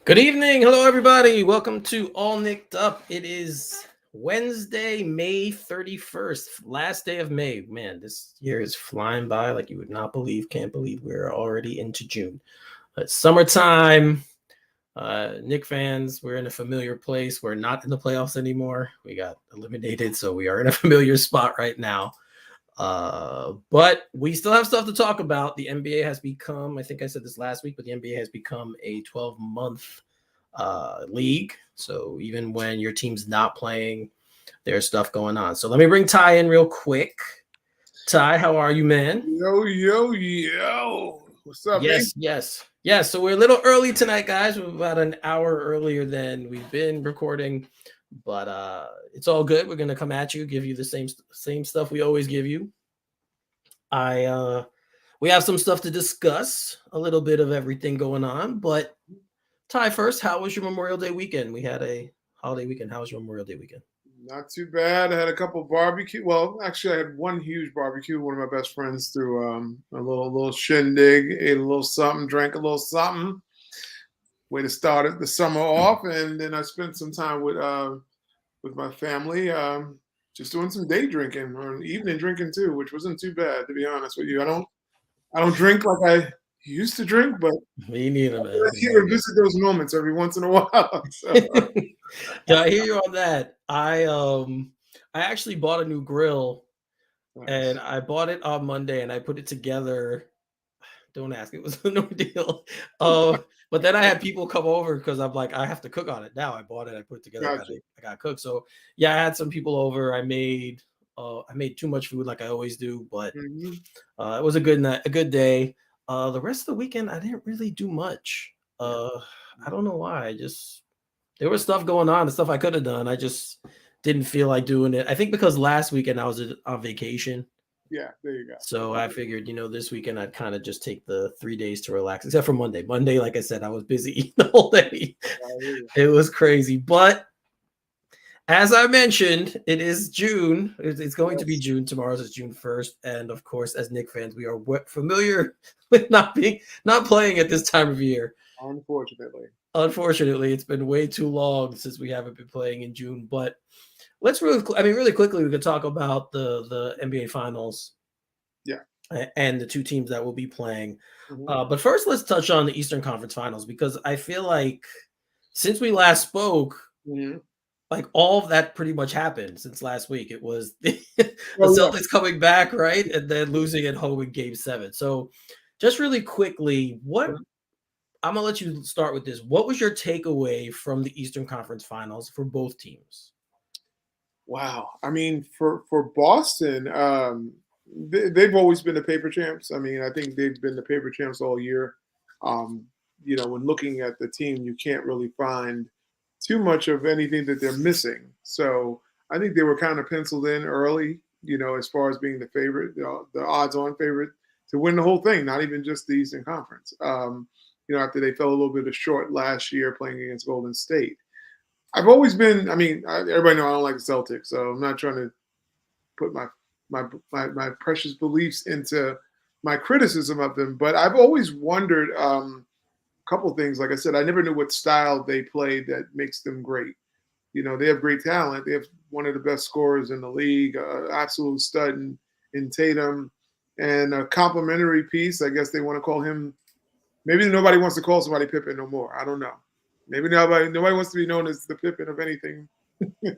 Good evening. Hello, everybody. Welcome to All Knicked Up. It is Wednesday, May 31st, last day of May. Man, this year is flying by like you would not believe. Can't believe we're already into June. It's summertime. Knick fans, we're in a familiar place. We're not in the playoffs anymore. We got eliminated, so we are in a familiar spot right now. But we still have stuff to talk about. The NBA has become, I think I said this last week, but the NBA has become a 12-month league. So even when your team's not playing, there's stuff going on. So let me bring Ty in real quick. Ty, how are you, man? Yo. What's up, man? Yes. So we're a little early tonight, guys. We're about an hour earlier than we've been recording. But it's all good. We're gonna come at you, give you the same stuff we always give you. We have some stuff to discuss, a little bit of everything going on. But Ty, first, how was your Memorial Day weekend? We had a holiday weekend. How was your Memorial Day weekend? Not too bad. I had a couple barbecue. Well, actually, I had one huge barbecue. One of my best friends threw a little shindig, ate a little something, drank a little something. Way to start the summer off, and then I spent some time with my family, just doing some day drinking or evening drinking too, which wasn't too bad, to be honest with you. I don't drink like I used to drink, but me neither, man. I can revisit those moments every once in a while. So. Yeah, I hear you on that. I actually bought a new grill, and I bought it on Monday, and I put it together. Don't ask. It was no deal. But then I had people come over because I'm like, I have to cook on it now. I bought it, I put it together, Gotcha. I got cooked. So yeah, I had some people over. I made too much food like I always do, but it was a good night, a good day. The rest of the weekend, I didn't really do much. I don't know why. There was stuff going on, the stuff I could have done. I just didn't feel like doing it. I think because last weekend I was on vacation. Yeah, there you go. So I figured, this weekend I'd kind of just take the 3 days to relax, except for Monday. Monday, like I said, I was busy the whole day. It was crazy. But as I mentioned, it is June. It's going to be June. Tomorrow's is June 1st. And of course, as Knick fans, we are familiar with not playing at this time of year. Unfortunately, it's been way too long since we haven't been playing in June. But let's really quickly, we could talk about the NBA Finals. Yeah. And the two teams that will be playing. But first, let's touch on the Eastern Conference Finals, because I feel like since we last spoke, like all of that pretty much happened since last week. It was the Celtics coming back, right? And then losing at home in Game 7. So just really quickly, I'm going to let you start with this. What was your takeaway from the Eastern Conference Finals for both teams? Wow. I mean, for Boston, they've always been the paper champs. I mean, I think they've been the paper champs all year. Um, when looking at the team, you can't really find too much of anything that they're missing. So I think they were kind of penciled in early, as far as being the favorite, the odds-on favorite to win the whole thing, not even just the Eastern Conference. After they fell a little bit short last year playing against Golden State. I've always been. I mean, everybody know I don't like the Celtics, so I'm not trying to put my precious beliefs into my criticism of them. But I've always wondered a couple things. Like I said, I never knew what style they played that makes them great. They have great talent. They have one of the best scorers in the league, absolute stud in Tatum, and a complimentary piece. I guess they want to call him. Maybe nobody wants to call somebody Pippen no more. I don't know. Maybe nobody wants to be known as the Pippen of anything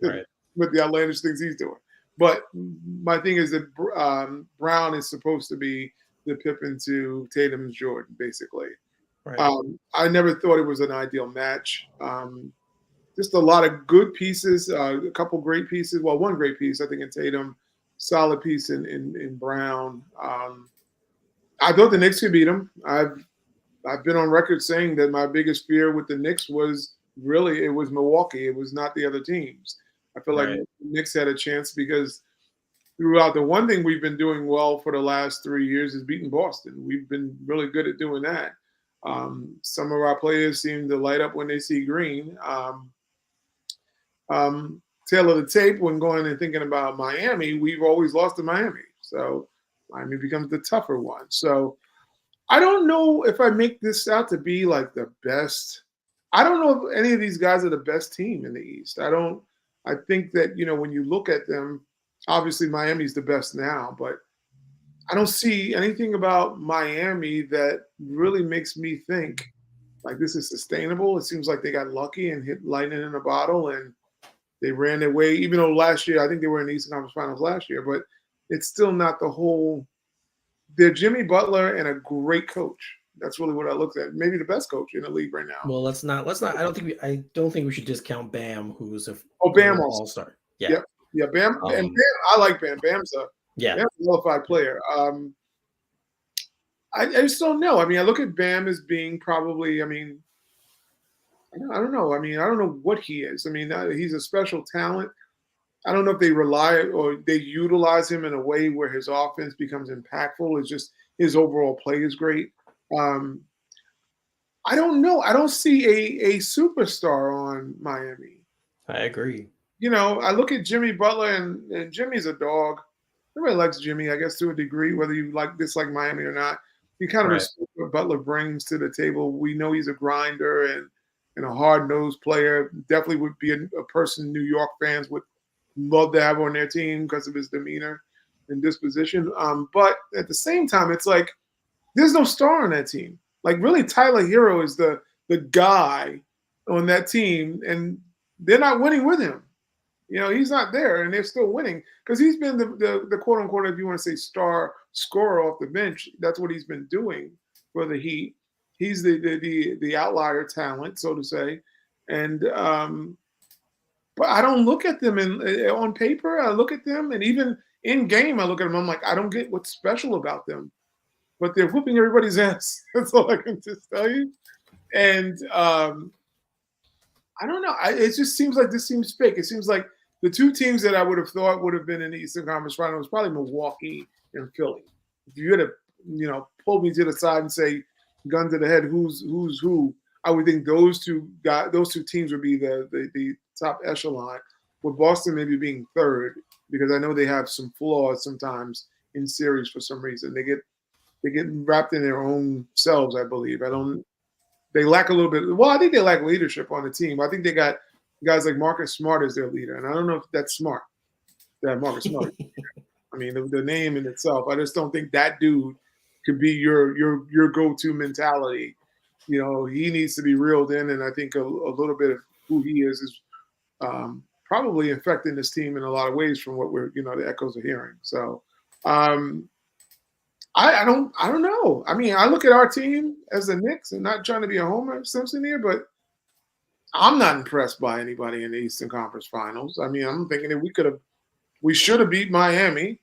Right. with the outlandish things he's doing. But my thing is that Brown is supposed to be the Pippen to Tatum's Jordan, basically. Right. I never thought it was an ideal match. Just a lot of good pieces, a couple great pieces. Well, one great piece, I think, in Tatum, solid piece in Brown. I thought the Knicks could beat him. I've been on record saying that my biggest fear with the Knicks was really it was Milwaukee. It was not the other teams. I feel like Right. the Knicks had a chance because throughout the one thing we've been doing well for the last 3 years is beating Boston. We've been really good at doing that. Some of our players seem to light up when they see green. Tail of the tape when going and thinking about Miami, we've always lost to Miami. So Miami becomes the tougher one. So I don't know if I make this out to be like the best. I don't know if any of these guys are the best team in the East. I think that, when you look at them, obviously Miami's the best now, but I don't see anything about Miami that really makes me think like this is sustainable. It seems like they got lucky and hit lightning in a bottle and they ran their way, even though last year, I think they were in the Eastern Conference Finals last year, but it's still not the whole. They're Jimmy Butler and a great coach. That's really what I looked at. Maybe the best coach in the league right now. Well, let's not. I don't think we should discount Bam, who's a Bam also. all-star. Yeah. Yep. Yeah, Bam. And Bam, I like Bam. Bam's a qualified player. I just don't know. I mean, I look at Bam as being probably. I mean, I don't know. I mean, I don't know what he is. I mean, he's a special talent. I don't know if they rely or they utilize him in a way where his offense becomes impactful. It's just his overall play is great. I don't know. I don't see a superstar on Miami. I agree. I look at Jimmy Butler and Jimmy's a dog. Everybody likes Jimmy, I guess, to a degree, whether you dislike Miami or not. You kind of respect what Butler brings to the table. We know he's a grinder and a hard-nosed player. Definitely would be a person New York fans would love to have on their team because of his demeanor and disposition. But at the same time, it's like there's no star on that team. Like really, Tyler Hero is the guy on that team, and they're not winning with him. He's not there, and they're still winning because he's been the quote unquote, if you want to say, star scorer off the bench. That's what he's been doing for the Heat. He's the outlier talent, so to say, and but I don't look at them on paper. I look at them, and even in game, I look at them. I'm like, I don't get what's special about them, but they're whooping everybody's ass. That's all I can just tell you. And I don't know. It just seems like this seems fake. It seems like the two teams that I would have thought would have been in the Eastern Conference Finals probably Milwaukee and Philly. If you had to, pull me to the side and say, gun to the head, who's who? I would think those two teams would be the top echelon, with Boston maybe being third, because I know they have some flaws sometimes in series for some reason. They get wrapped in their own selves, I believe. They lack a little bit. Well, I think they lack leadership on the team. I think they got guys like Marcus Smart as their leader, and I don't know if that's smart. That Marcus Smart. I mean, the name in itself. I just don't think that dude could be your go-to mentality. He needs to be reeled in, and I think a little bit of who he is probably affecting this team in a lot of ways from what the echoes are hearing. So I don't know. I mean, I look at our team as the Knicks, and not trying to be a Homer Simpson here, but I'm not impressed by anybody in the Eastern Conference Finals. I mean, I'm thinking that we could have We should have beat Miami.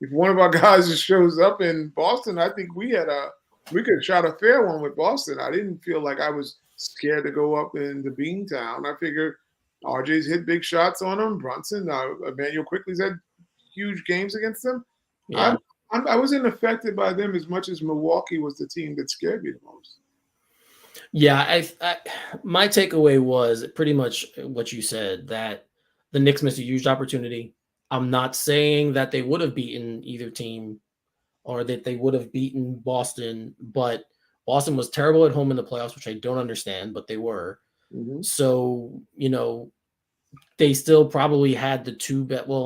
If one of our guys just shows up in Boston, I think we could have shot a fair one with Boston. I didn't feel like I was scared to go up into Beantown. I figured RJ's hit big shots on him. Brunson, Emmanuel quickly's had huge games against them. Yeah. I wasn't affected by them as much as Milwaukee was the team that scared me the most. Yeah, my takeaway was pretty much what you said, that the Knicks missed a huge opportunity. I'm not saying that they would have beaten either team or that they would have beaten Boston, but Boston was terrible at home in the playoffs, which I don't understand, but they were. Mm-hmm. So, they still probably had the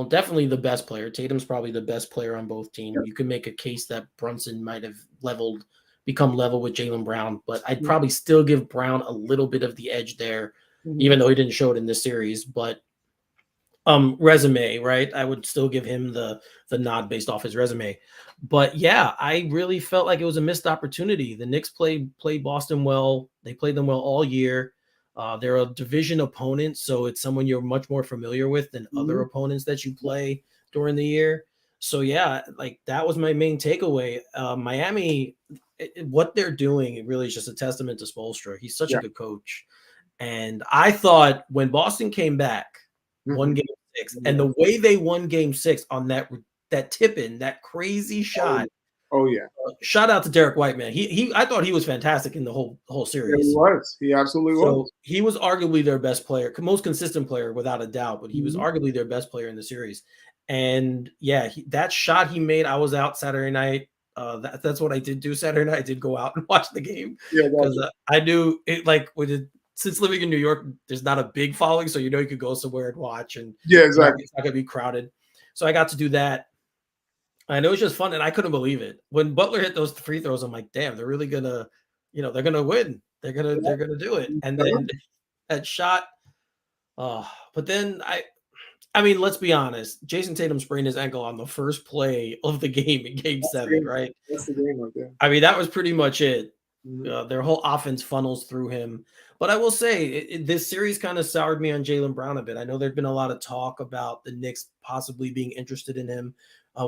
definitely the best player. Tatum's probably the best player on both teams. Yeah. You can make a case that Brunson might have become level with Jaylen Brown, but I'd probably still give Brown a little bit of the edge there, even though he didn't show it in this series. But resume, right? I would still give him the nod based off his resume. But yeah, I really felt like it was a missed opportunity. The Knicks played Boston well. They played them well all year. They're a division opponent, so it's someone you're much more familiar with than other opponents that you play during the year. So yeah, like that was my main takeaway. Miami, what they're doing, it really is just a testament to Spoelstra. He's such a good coach. And I thought when Boston came back, won Game 6, and the way they won Game 6 on that tip-in, that crazy shot. Oh yeah. Shout out to Derek White, man. I thought he was fantastic in the whole series. Yeah, he was. He absolutely was. He was arguably their best player, most consistent player without a doubt, but he was arguably their best player in the series. And yeah, that shot he made, I was out Saturday night. That's what I did do Saturday night. I did go out and watch the game because I knew it. Like since living in New York, there's not a big following, so you could go somewhere and watch, and exactly. It's not gonna be crowded. So I got to do that. And it was just fun, and I couldn't believe it. When Butler hit those free throws, I'm like, damn, they're really gonna, they're gonna win. They're gonna do it. And then that shot, but then I mean, let's be honest. Jason Tatum sprained his ankle on the first play of the game in Game 7, right? That's the game right there. I mean, that was pretty much it. Their whole offense funnels through him. But I will say, this series kind of soured me on Jaylen Brown a bit. I know there's been a lot of talk about the Knicks possibly being interested in him.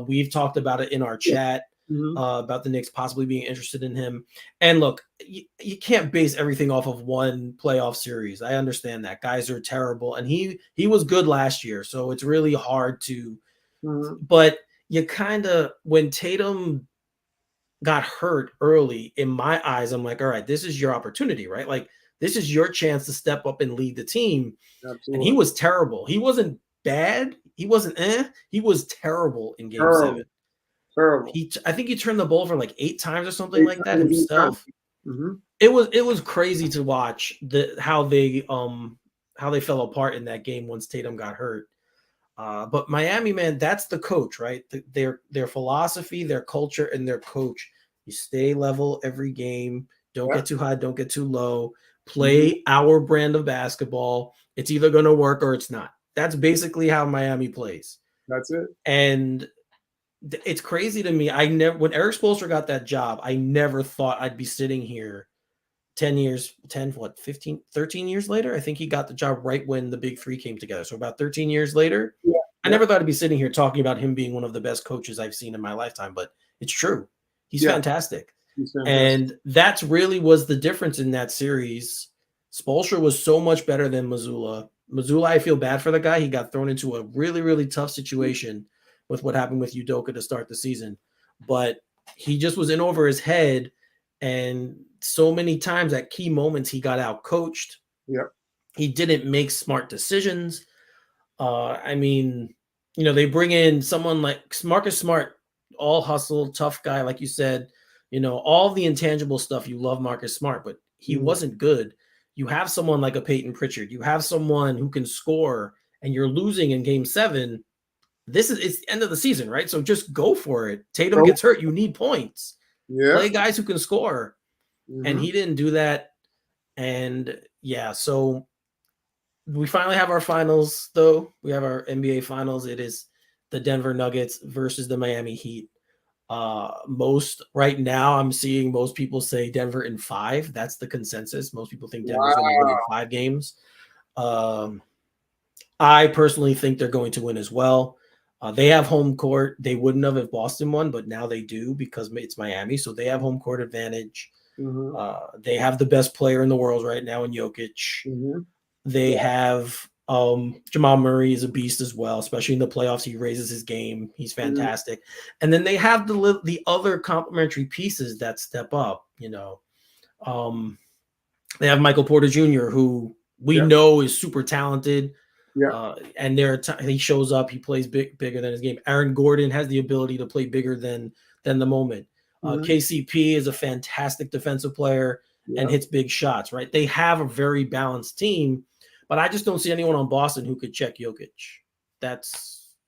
We've talked about it in our chat about the Knicks possibly being interested in him. And look, you can't base everything off of one playoff series. I understand that. Guys are terrible. And he was good last year, so it's really hard to but you kind of, when Tatum got hurt early, in my eyes, I'm like, all right, this is your opportunity, right? Like, this is your chance to step up and lead the team. Absolutely. And he was terrible. He wasn't bad. He wasn't he was terrible in Game 7. Terrible. I think he turned the ball for like 8 times or something like that himself. It was crazy to watch how they fell apart in that game once Tatum got hurt. But Miami, man, that's the coach, right? Their philosophy, their culture, and their coach. You stay level every game. Don't get too high, don't get too low. Play our brand of basketball. It's either going to work or it's not. That's basically how Miami plays. That's it. And it's crazy to me. When Eric Spoelstra got that job, I never thought I'd be sitting here 13 years later. I think he got the job right when the Big Three came together. So about 13 years later, I never thought I'd be sitting here talking about him being one of the best coaches I've seen in my lifetime, but it's true. He's fantastic. And that's really was the difference in that series. Spoelstra was so much better than Mazzulla. Mazzulla, I feel bad for the guy. He got thrown into a really, really tough situation with what happened with Udoka to start the season. But he just was in over his head. And so many times at key moments, he got out coached. He didn't make smart decisions. I mean, they bring in someone like Marcus Smart, all hustle, tough guy, like you said, all the intangible stuff. You love Marcus Smart, but he wasn't good. You have someone like a Peyton Pritchard. You have someone who can score, and you're losing in Game 7. It's the end of the season, right? So just go for it. Tatum gets hurt. You need points. Play guys who can score. And he didn't do that. And so we finally have our finals, though. We have our NBA finals. It is the Denver Nuggets versus the Miami Heat. Right now, I'm seeing most people say Denver in 5. That's the consensus. Most people think Denver's going to win in 5 games. I personally think they're going to win as well. They have home court. They wouldn't have if Boston won, but now they do because it's Miami. So they have home court advantage. Mm-hmm. They have the best player in the world right now in Jokic. Mm-hmm. They Yeah. have Jamal Murray is a beast as well, especially in the playoffs. He raises his game. He's fantastic. And then they have the other complementary pieces that step up. They have Michael Porter Jr., who we know is super talented. Yeah. And he shows up. He plays bigger than his game. Aaron Gordon has the ability to play bigger than the moment. KCP is a fantastic defensive player and hits big shots. Right? They have a very balanced team, but I just don't see anyone on Boston who could check Jokic.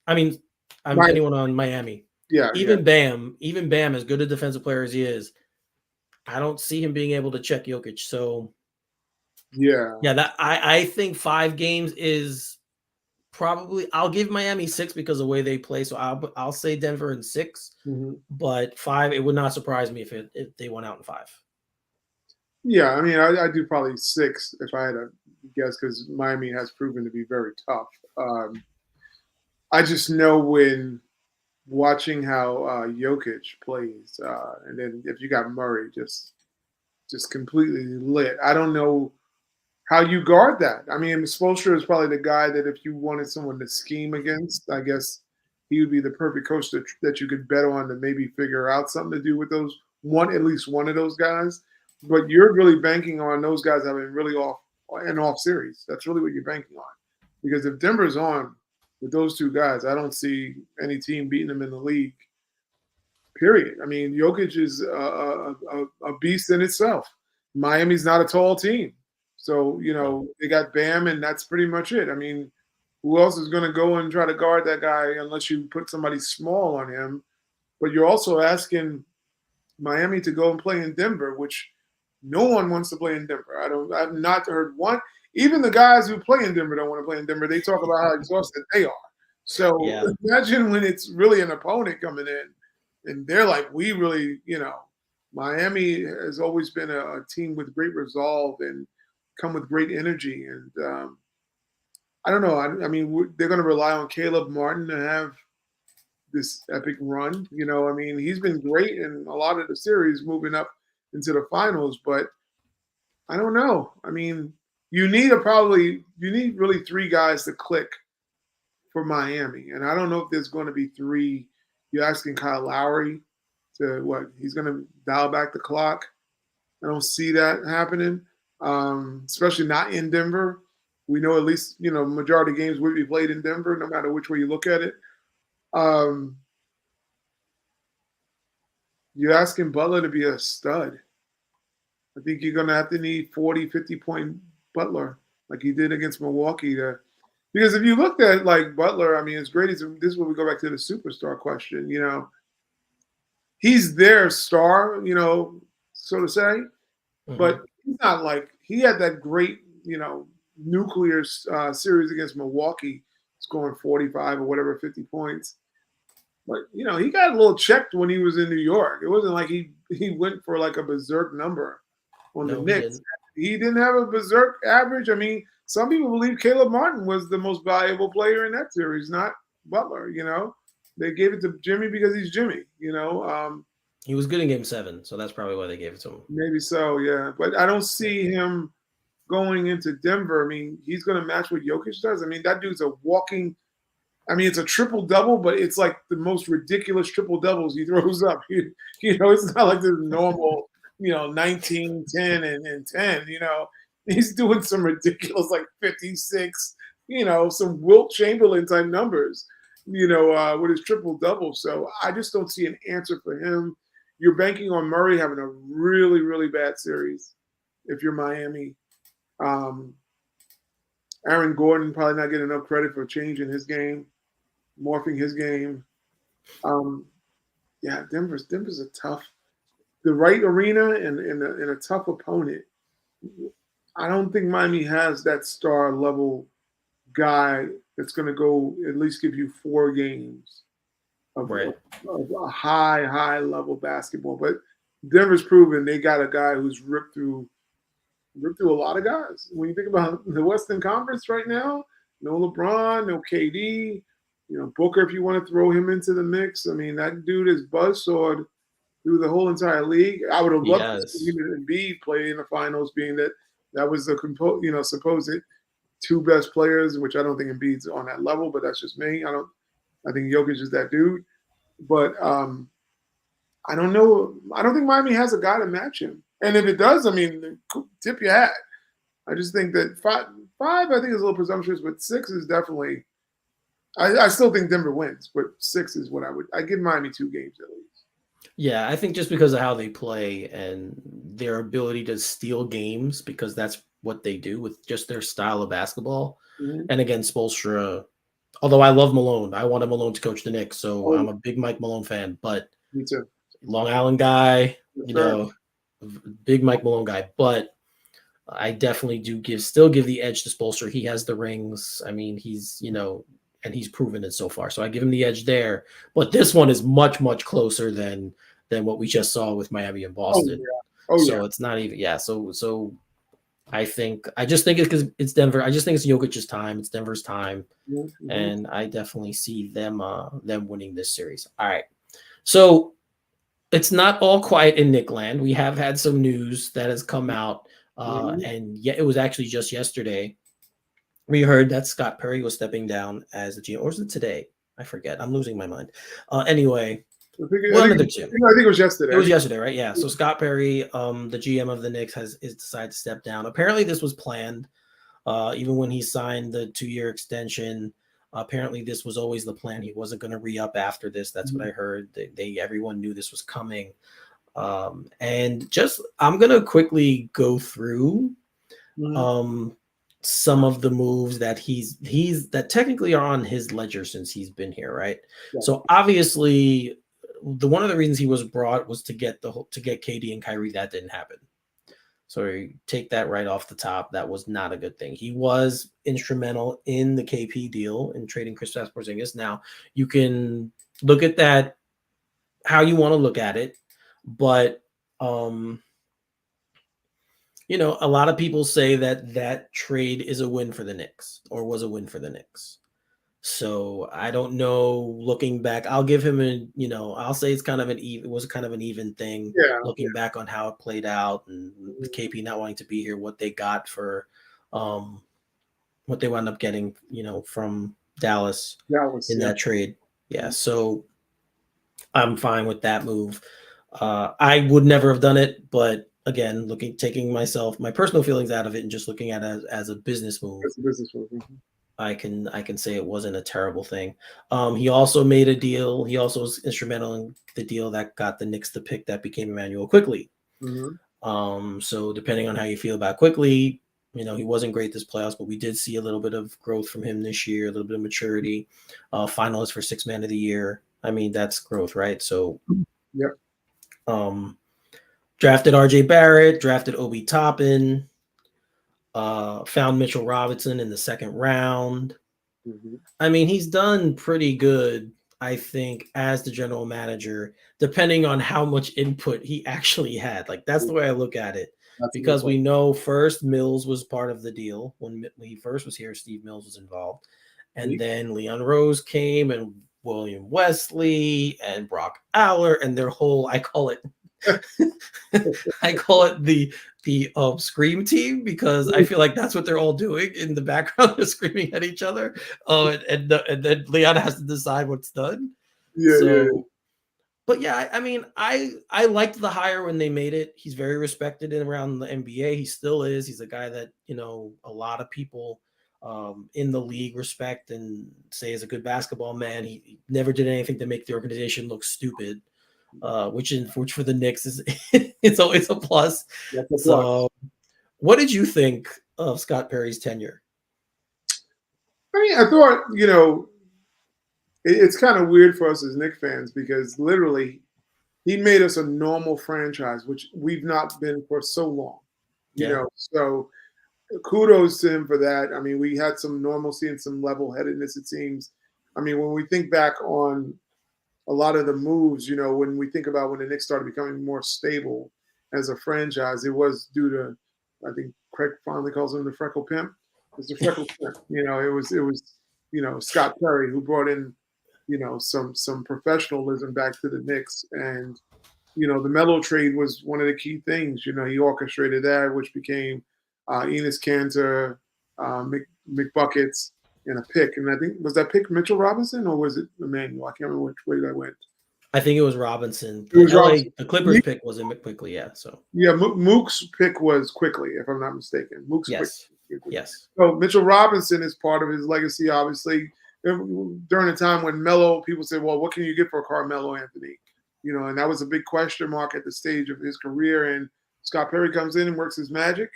Anyone on Miami. Yeah. Even Bam, as good a defensive player as he is, I don't see him being able to check Jokic. So that I think 5 games is probably. I'll give Miami 6 because of the way they play. So I'll say Denver in 6, but 5. It would not surprise me if they went out in 5. Yeah, I mean, I do probably 6 if I had to guess because Miami has proven to be very tough. I just know when watching how Jokic plays, and then if you got Murray just completely lit, I don't know how you guard that. I mean, Spoelstra is probably the guy that if you wanted someone to scheme against, I guess he would be the perfect coach that you could bet on to maybe figure out something to do with at least one of those guys. But you're really banking on those guys having really off series. That's really what you're banking on. Because if Denver's on with those 2 guys, I don't see any team beating them in the league. Period. I mean, Jokic is a beast in itself. Miami's not a tall team. So, they got Bam, and that's pretty much it. I mean, who else is going to go and try to guard that guy unless you put somebody small on him? But you're also asking Miami to go and play in Denver, which no one wants to play in Denver. I've not heard one. Even the guys who play in Denver don't want to play in Denver. They talk about how exhausted they are. So imagine when it's really an opponent coming in, and they're like, we really, Miami has always been a team with great resolve and come with great energy. And I don't know. I mean, they're going to rely on Caleb Martin to have this epic run. I mean, he's been great in a lot of the series moving up into the finals, but I don't know. I mean, you need really 3 guys to click for Miami. And I don't know if there's going to be 3. You're asking Kyle Lowry to what? He's going to dial back the clock. I don't see that happening, especially not in Denver. We know at least, majority of games will be played in Denver, no matter which way you look at it. You're asking Butler to be a stud. I think you're going to have to need 40, 50-point Butler like he did against Milwaukee. Because if you looked at, like, Butler, I mean, as great as – this is where we go back to the superstar question, He's their star, so to say. But he's not like – he had that great, nuclear series against Milwaukee, scoring 45 or whatever, 50 points. But, he got a little checked when he was in New York. It wasn't like he went for like a berserk number on the Knicks. He didn't have a berserk average. I mean, some people believe Caleb Martin was the most valuable player in that series, not Butler, They gave it to Jimmy because he's Jimmy, He was good in Game 7, so that's probably why they gave it to him. Maybe so, yeah. But I don't see him going into Denver. I mean, he's going to match what Jokic does. I mean, that dude's a walking – I mean, it's a triple-double, but it's like the most ridiculous triple-doubles he throws up. It's not like this normal, 19, 10, and 10, He's doing some ridiculous, like 56, some Wilt Chamberlain-type numbers, with his triple-double. So I just don't see an answer for him. You're banking on Murray having a really, really bad series if you're Miami. Aaron Gordon probably not getting enough credit for changing his game, morphing his game. Denver's a tough, the right arena and a tough opponent. I don't think Miami has that star level guy that's going to go at least give you 4 games of a high level basketball. But Denver's proven they got a guy who's ripped through a lot of guys. When you think about the Western Conference right now, no LeBron, no KD, Booker, if you want to throw him into the mix, I mean, that dude is buzzsawed through the whole entire league. I would have loved to see Yes. him and Embiid play in the finals, being that was the supposed two best players, which I don't think Embiid's on that level, but that's just me. I think Jokic is that dude. But I don't know. I don't think Miami has a guy to match him. And if it does, I mean, tip your hat. I just think that five I think is a little presumptuous, but six is definitely. I still think Denver wins, but six is what I give Miami 2 games at least. Yeah, I think just because of how they play and their ability to steal games, because that's what they do with just their style of basketball. Mm-hmm. And again, Spoelstra, although I love Malone, I wanted Malone to coach the Knicks, so I'm a big Mike Malone fan. But Me too. Long Island guy, Sure. big Mike Malone guy. But I definitely do still give the edge to Spoelstra. He has the rings. I mean, he's and he's proven it so far. So I give him the edge there. But this one is much, much closer than what we just saw with Miami and Boston. So it's not even So I just think it's because it's Denver. I just think it's Jokic's time. It's Denver's time, and I definitely see them winning this series. All right, so it's not all quiet in Nickland. We have had some news that has come out, and it was actually just yesterday. We heard that Scott Perry was stepping down as the GM, or was it today? I forget. I'm losing my mind. Anyway, one of the two. I think it was yesterday. It was yesterday, right? Yeah. So Scott Perry, the GM of the Knicks, is decided to step down. Apparently, this was planned. Even when he signed the 2-year extension, apparently this was always the plan. He wasn't going to re-up after this. That's what I heard. Everyone knew this was coming. And just I'm going to quickly go through some of the moves that he's that technically are on his ledger since he's been here, right? Yeah. So obviously, one of the reasons he was brought was to get KD and Kyrie. That didn't happen. So take that right off the top. That was not a good thing. He was instrumental in the KP deal in trading Kristaps Porzingis. Now you can look at that how you want to look at it, but a lot of people say that trade is a win for the Knicks, or was a win for the Knicks. So I don't know. Looking back, I'll give him I'll say it was kind of an even thing. Yeah. Looking back on how it played out, and with KP not wanting to be here, what they got for, what they wound up getting, from Dallas in that trade. Yeah. So I'm fine with that move. I would never have done it, but again, taking my personal feelings out of it and just looking at it as a business move. It's a business move. I can say it wasn't a terrible thing. He also made a deal. He also was instrumental in the deal that got the Knicks the pick that became Emmanuel Quickly. So depending on how you feel about Quickly, he wasn't great this playoffs, but we did see a little bit of growth from him this year, a little bit of maturity. Finalist for 6th Man of the Year. I mean, that's growth, right? So, yep. Drafted RJ Barrett, drafted Obi Toppin, found Mitchell Robinson in the 2nd round. I mean, he's done pretty good, I think, as the general manager, depending on how much input he actually had. Like, that's the way I look at it. Because we know first Mills was part of the deal. When he first was here, Steve Mills was involved. And then Leon Rose came, and William Wesley and Brock Aller, and their whole, I call it the scream team, because I feel like that's what they're all doing in the background. They're screaming at each other. And then Leon has to decide what's done. But yeah, I mean, I liked the hire when they made it. He's very respected around the NBA. He still is. He's a guy that, a lot of people in the league respect and say is a good basketball man. He never did anything to make the organization look stupid, which for the Knicks is it's always a plus. So, what did you think of Scott Perry's tenure? I mean, I thought, it's kind of weird for us as Knicks fans, because literally he made us a normal franchise, which we've not been for so long. So kudos to him for that. I mean, we had some normalcy and some level-headedness, it seems. I mean, when we think back on a lot of the moves, when we think about when the Knicks started becoming more stable as a franchise, it was due to, I think Craig finally calls him the Freckle Pimp. It's the Freckle Pimp. It was Scott Perry who brought in some professionalism back to the Knicks. And the Melo trade was one of the key things. He orchestrated that, which became Enes Kanter, McBuckets, and a pick. And I think, was that pick Mitchell Robinson or was it Emmanuel? I can't remember which way that went. I think it was Robinson. It was The Robinson. Clippers pick was in Quickly, yeah. So Mook's pick was Quickly, if I'm not mistaken. Mook's yes, pick. yes. So Mitchell Robinson is part of his legacy, obviously. During the time when Melo, people said, "Well, what can you get for Carmelo Anthony?" And that was a big question mark at the stage of his career. And Scott Perry comes in and works his magic,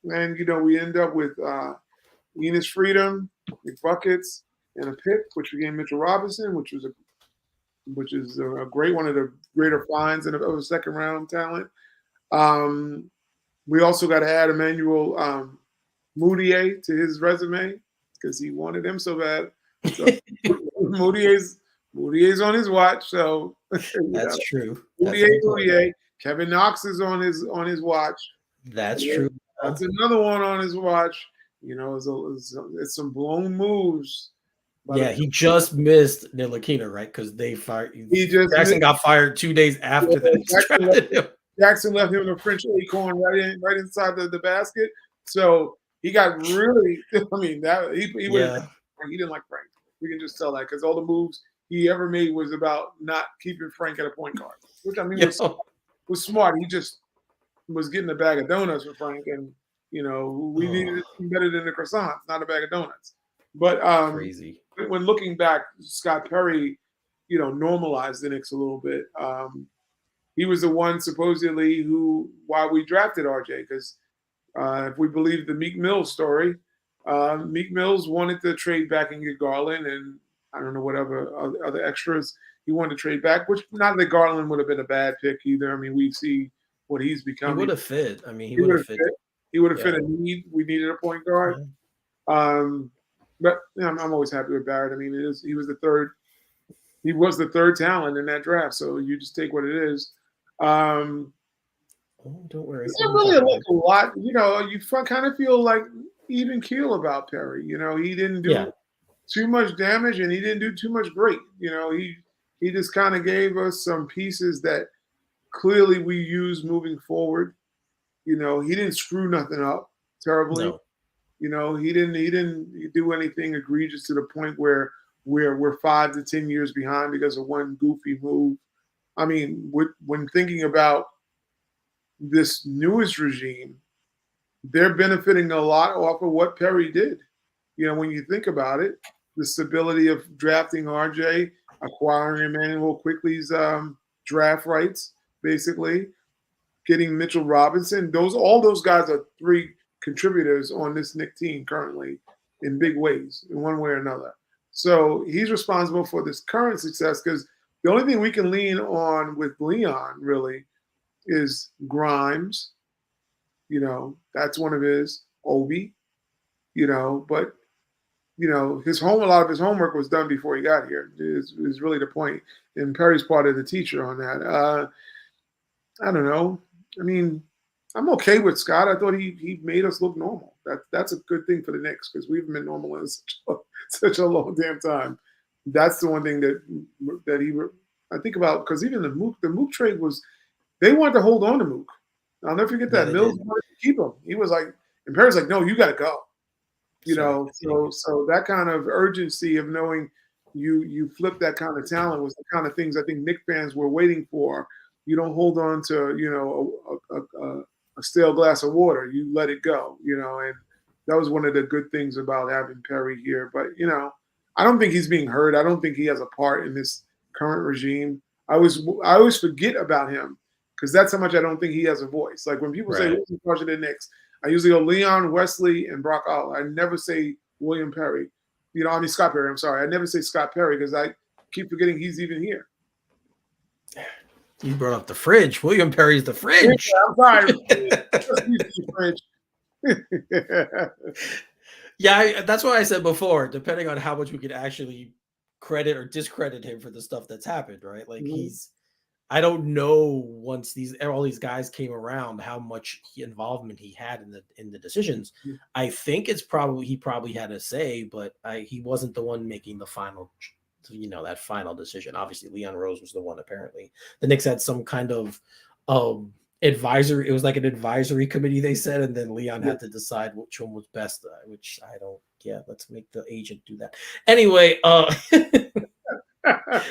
and we end up with Enes Freedom, McBuckets, and a pick, which became Mitchell Robinson, which is a great one of the greater finds of a second round talent. We also got to add Emmanuel Moutier to his resume because he wanted him so bad. So Moutier's on his watch, so that's true. Moutier. Kevin Knox is on his watch. That's true. That's another one on his watch. It's some blown moves. Yeah, he just missed Ntilikina, right? Because they fired. Jackson got fired 2 days after that. Jackson left him the French acorn right inside the basket. So he got really. I mean, that he didn't like Frank. We can just tell that because all the moves he ever made was about not keeping Frank at a point guard, which I mean was smart. He just was getting a bag of donuts for Frank, and we needed better than the croissants, not a bag of donuts. But crazy. When looking back, Scott Perry, normalized the Knicks a little bit. He was the one supposedly why we drafted RJ, because if we believe the Meek Mills story, Meek Mills wanted to trade back and get Garland, and I don't know whatever other extras he wanted to trade back, which not that Garland would have been a bad pick either. I mean, we see what he's become. He would have fit. I mean, he would have fit. He would have fit a need. We needed a point guard. Yeah. But I'm always happy with Barrett. I mean, he was the third. He was the third talent in that draft, so you just take what it is. Don't worry. It's not really a lot. You kind of feel like even keel about Perry. He didn't do too much damage, and he didn't do too much great. He just kind of gave us some pieces that clearly we use moving forward. He didn't screw nothing up terribly. No. He didn't do anything egregious to the point where we're 5 to 10 years behind because of one goofy move. I mean, when thinking about this newest regime, they're benefiting a lot off of what Perry did. When you think about it, the stability of drafting RJ, acquiring Emmanuel Quickly's draft rights, basically, getting Mitchell Robinson. All those guys are 3 contributors on this Knicks team currently in big ways, in one way or another. So he's responsible for this current success because the only thing we can lean on with Leon really is Grimes. That's one of his. Obi. But a lot of his homework was done before he got here. Is really the point. And Perry's part of the teacher on that. I don't know. I mean, I'm okay with Scott. I thought he made us look normal. That's a good thing for the Knicks because we haven't been normal in such a long damn time. That's the one thing that I think about, because even the Mook trade was, they wanted to hold on to Mook. I'll never forget that. Mills wanted to keep him. He was like, and Perry's like, no, you got to go. So that kind of urgency of knowing you flip that kind of talent was the kind of things I think Knicks fans were waiting for. You don't hold on to a stale glass of water. You let it go. And that was one of the good things about having Perry here. But I don't think he's being heard. I don't think he has a part in this current regime. I always forget about him because that's how much I don't think he has a voice. Like when people say who's in charge of the Knicks, I usually go Leon, Wesley, and Brock Aller. I never say William Perry. Scott Perry. I'm sorry. I never say Scott Perry because I keep forgetting he's even here. You brought up the fridge. William Perry's the fridge. Yeah, I'm sorry. Yeah, that's why I said before, depending on how much we could actually credit or discredit him for the stuff that's happened, right? Like I don't know once all these guys came around how much involvement he had in the decisions. I think he probably had a say, but he wasn't the one making the final that final decision. Obviously, Leon Rose was the one. Apparently, the Knicks had some kind of advisory. It was like an advisory committee, they said, and then Leon Yeah. had to decide which one was best. Which I don't. Yeah, let's make the agent do that. Anyway,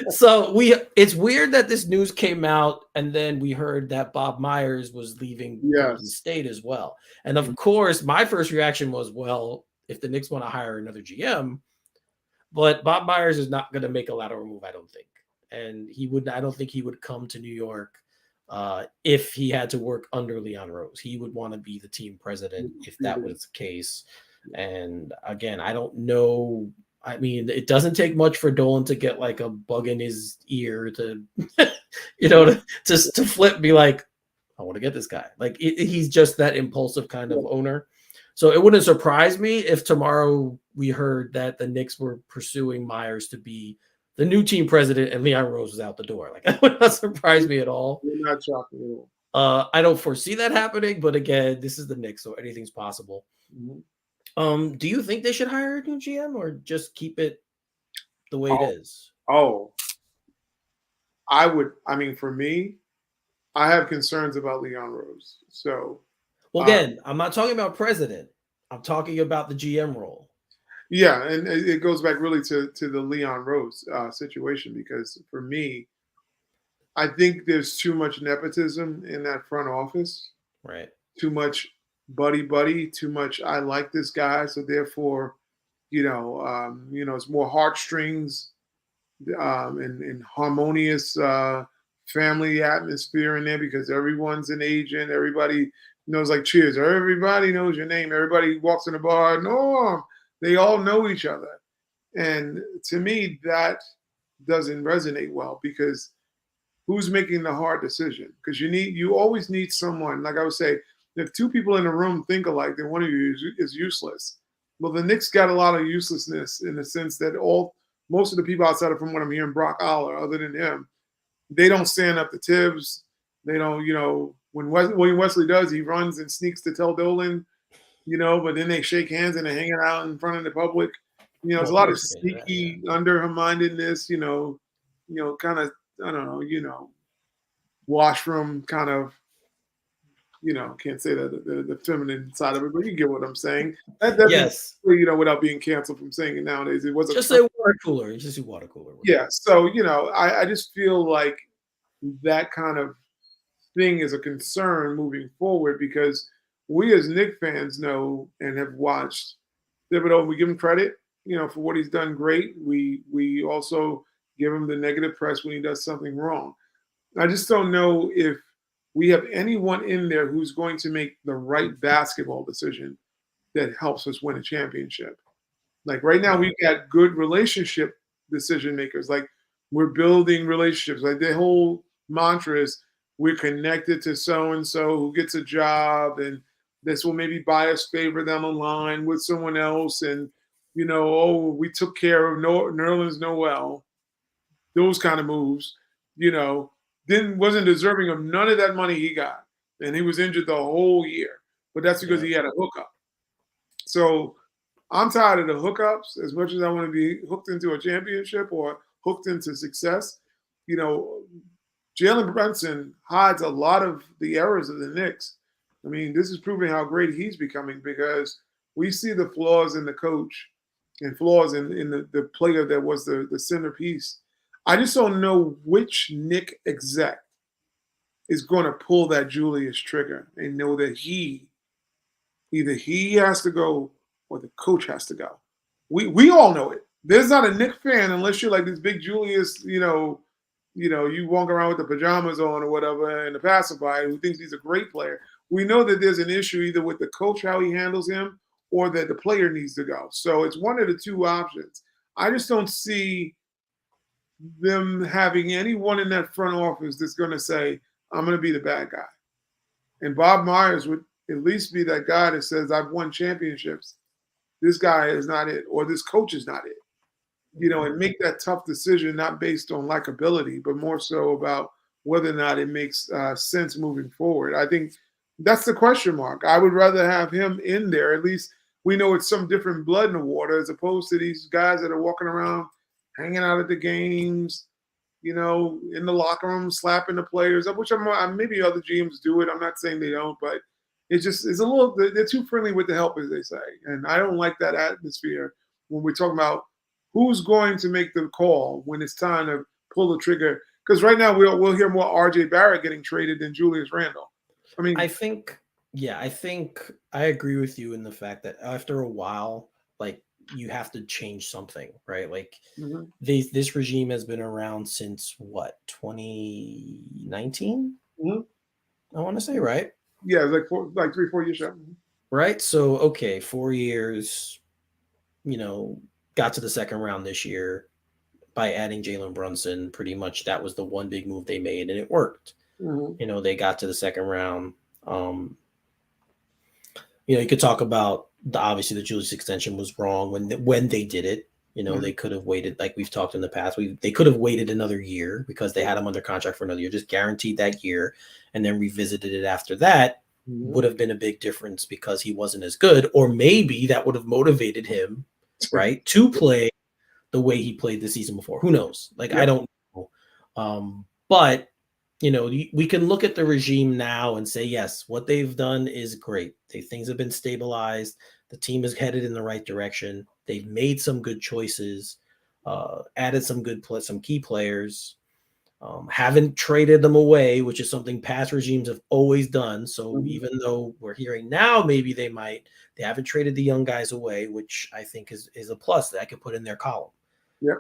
so it's weird that this news came out and then we heard that Bob Myers was leaving Golden Yes. State as well. And of course, my first reaction was, well, if the Knicks want to hire another GM, but Bob Myers is not going to make a lateral move, I don't think. And I don't think he would come to New York if he had to work under Leon Rose. He would want to be the team president if that was the case. And again, I don't know. I mean, it doesn't take much for Dolan to get like a bug in his ear to, to flip and be like, I want to get this guy. Like he's just that impulsive kind of owner. So it wouldn't surprise me if tomorrow we heard that the Knicks were pursuing Myers to be the new team president and Leon Rose was out the door. Like that would not surprise me at all. You're not shocking at all. I don't foresee that happening, but again, this is the Knicks, so anything's possible. Mm-hmm. Do you think they should hire a new GM or just keep it the way it is? I would. I mean, for me, I have concerns about Leon Rose. So, well, again, I'm not talking about president. I'm talking about the GM role. Yeah, and it goes back really to the Leon Rose situation because for me, I think there's too much nepotism in that front office. Right. Too much buddy, too much I like this guy, so therefore, it's more heartstrings and harmonious family atmosphere in there because everyone's an agent, everybody knows like cheers, everybody knows your name, everybody walks in the bar, no, they all know each other. And to me, that doesn't resonate well because who's making the hard decision? Because you always need someone, like I would say, if two people in a room think alike, then one of you is useless. Well, the Knicks got a lot of uselessness in the sense that most of the people outside of, from what I'm hearing, Brock Aller, other than him, they don't stand up to Tibbs. They don't, when William Wesley does, he runs and sneaks to tell Dolan, but then they shake hands and they're hanging out in front of the public. There's a lot of sneaky underhandedness, kind of, I don't know, washroom kind of, can't say that the feminine side of it, but you get what I'm saying. Yes. Without being canceled from saying it nowadays, it was just say water cooler. Just say water cooler. Yeah. So I just feel like that kind of thing is a concern moving forward because we as Knicks fans know and have watched Thibodeau. We give him credit, for what he's done great. We also give him the negative press when he does something wrong. I just don't know if we have anyone in there who's going to make the right basketball decision that helps us win a championship. Like right now, we've got good relationship decision makers. Like we're building relationships. Like the whole mantra is we're connected to so-and-so who gets a job and this will maybe buy us favor down the line with someone else. And, we took care of Nerlens Noel, those kind of moves, wasn't deserving of none of that money he got. And he was injured the whole year. But that's because he had a hookup. So I'm tired of the hookups as much as I want to be hooked into a championship or hooked into success. Jalen Brunson hides a lot of the errors of the Knicks. I mean, this is proving how great he's becoming because we see the flaws in the coach and flaws in the player that was the centerpiece. I just don't know which Knick exec is going to pull that Julius trigger and know that either he has to go or the coach has to go. We all know it. There's not a Knick fan unless you're like this big Julius, you walk around with the pajamas on or whatever and the passerby who thinks he's a great player. We know that there's an issue either with the coach, how he handles him, or that the player needs to go. So it's one of the two options. I just don't see them having anyone in that front office that's going to say, I'm going to be the bad guy. And Bob Myers would at least be that guy that says, I've won championships. This guy is not it, or this coach is not it. And make that tough decision, not based on likability, but more so about whether or not it makes sense moving forward. I think that's the question mark. I would rather have him in there. At least we know it's some different blood in the water as opposed to these guys that are walking around hanging out at the games, in the locker room, slapping the players, which maybe other GMs do it. I'm not saying they don't, but it's a little, they're too friendly with the help, as they say. And I don't like that atmosphere when we're talking about who's going to make the call when it's time to pull the trigger. Because right now we'll hear more RJ Barrett getting traded than Julius Randle. I mean, I think I agree with you in the fact that after a while, like you have to change something, right? Like mhm, this regime has been around since what, 2019? mhm. I want to say, right? Yeah, like 3-4 years ago. Right. So okay, 4 years, you know, got to the second round this year by adding Jalen Brunson. Pretty much that was the one big move they made, and it worked. Mhm, They got to the second round. Um, you could talk about obviously the Julius extension was wrong when they did it. mhm, They could have waited, like we've talked in the past. They could have waited another year because they had him under contract for another year, just guaranteed that year, and then revisited it after that. mhm. Would have been a big difference because he wasn't as good, or maybe that would have motivated him, right, to play the way he played the season before. Who knows? Like I Yep. don't know. But we can look at the regime now and say, yes, what they've done is great. Things have been stabilized. The team is headed in the right direction. They've made some good choices, added some key players. Haven't traded them away, which is something past regimes have always done. So Mhm. even though we're hearing now maybe they haven't traded the young guys away, which I think is a plus that I could put in their column. Yep.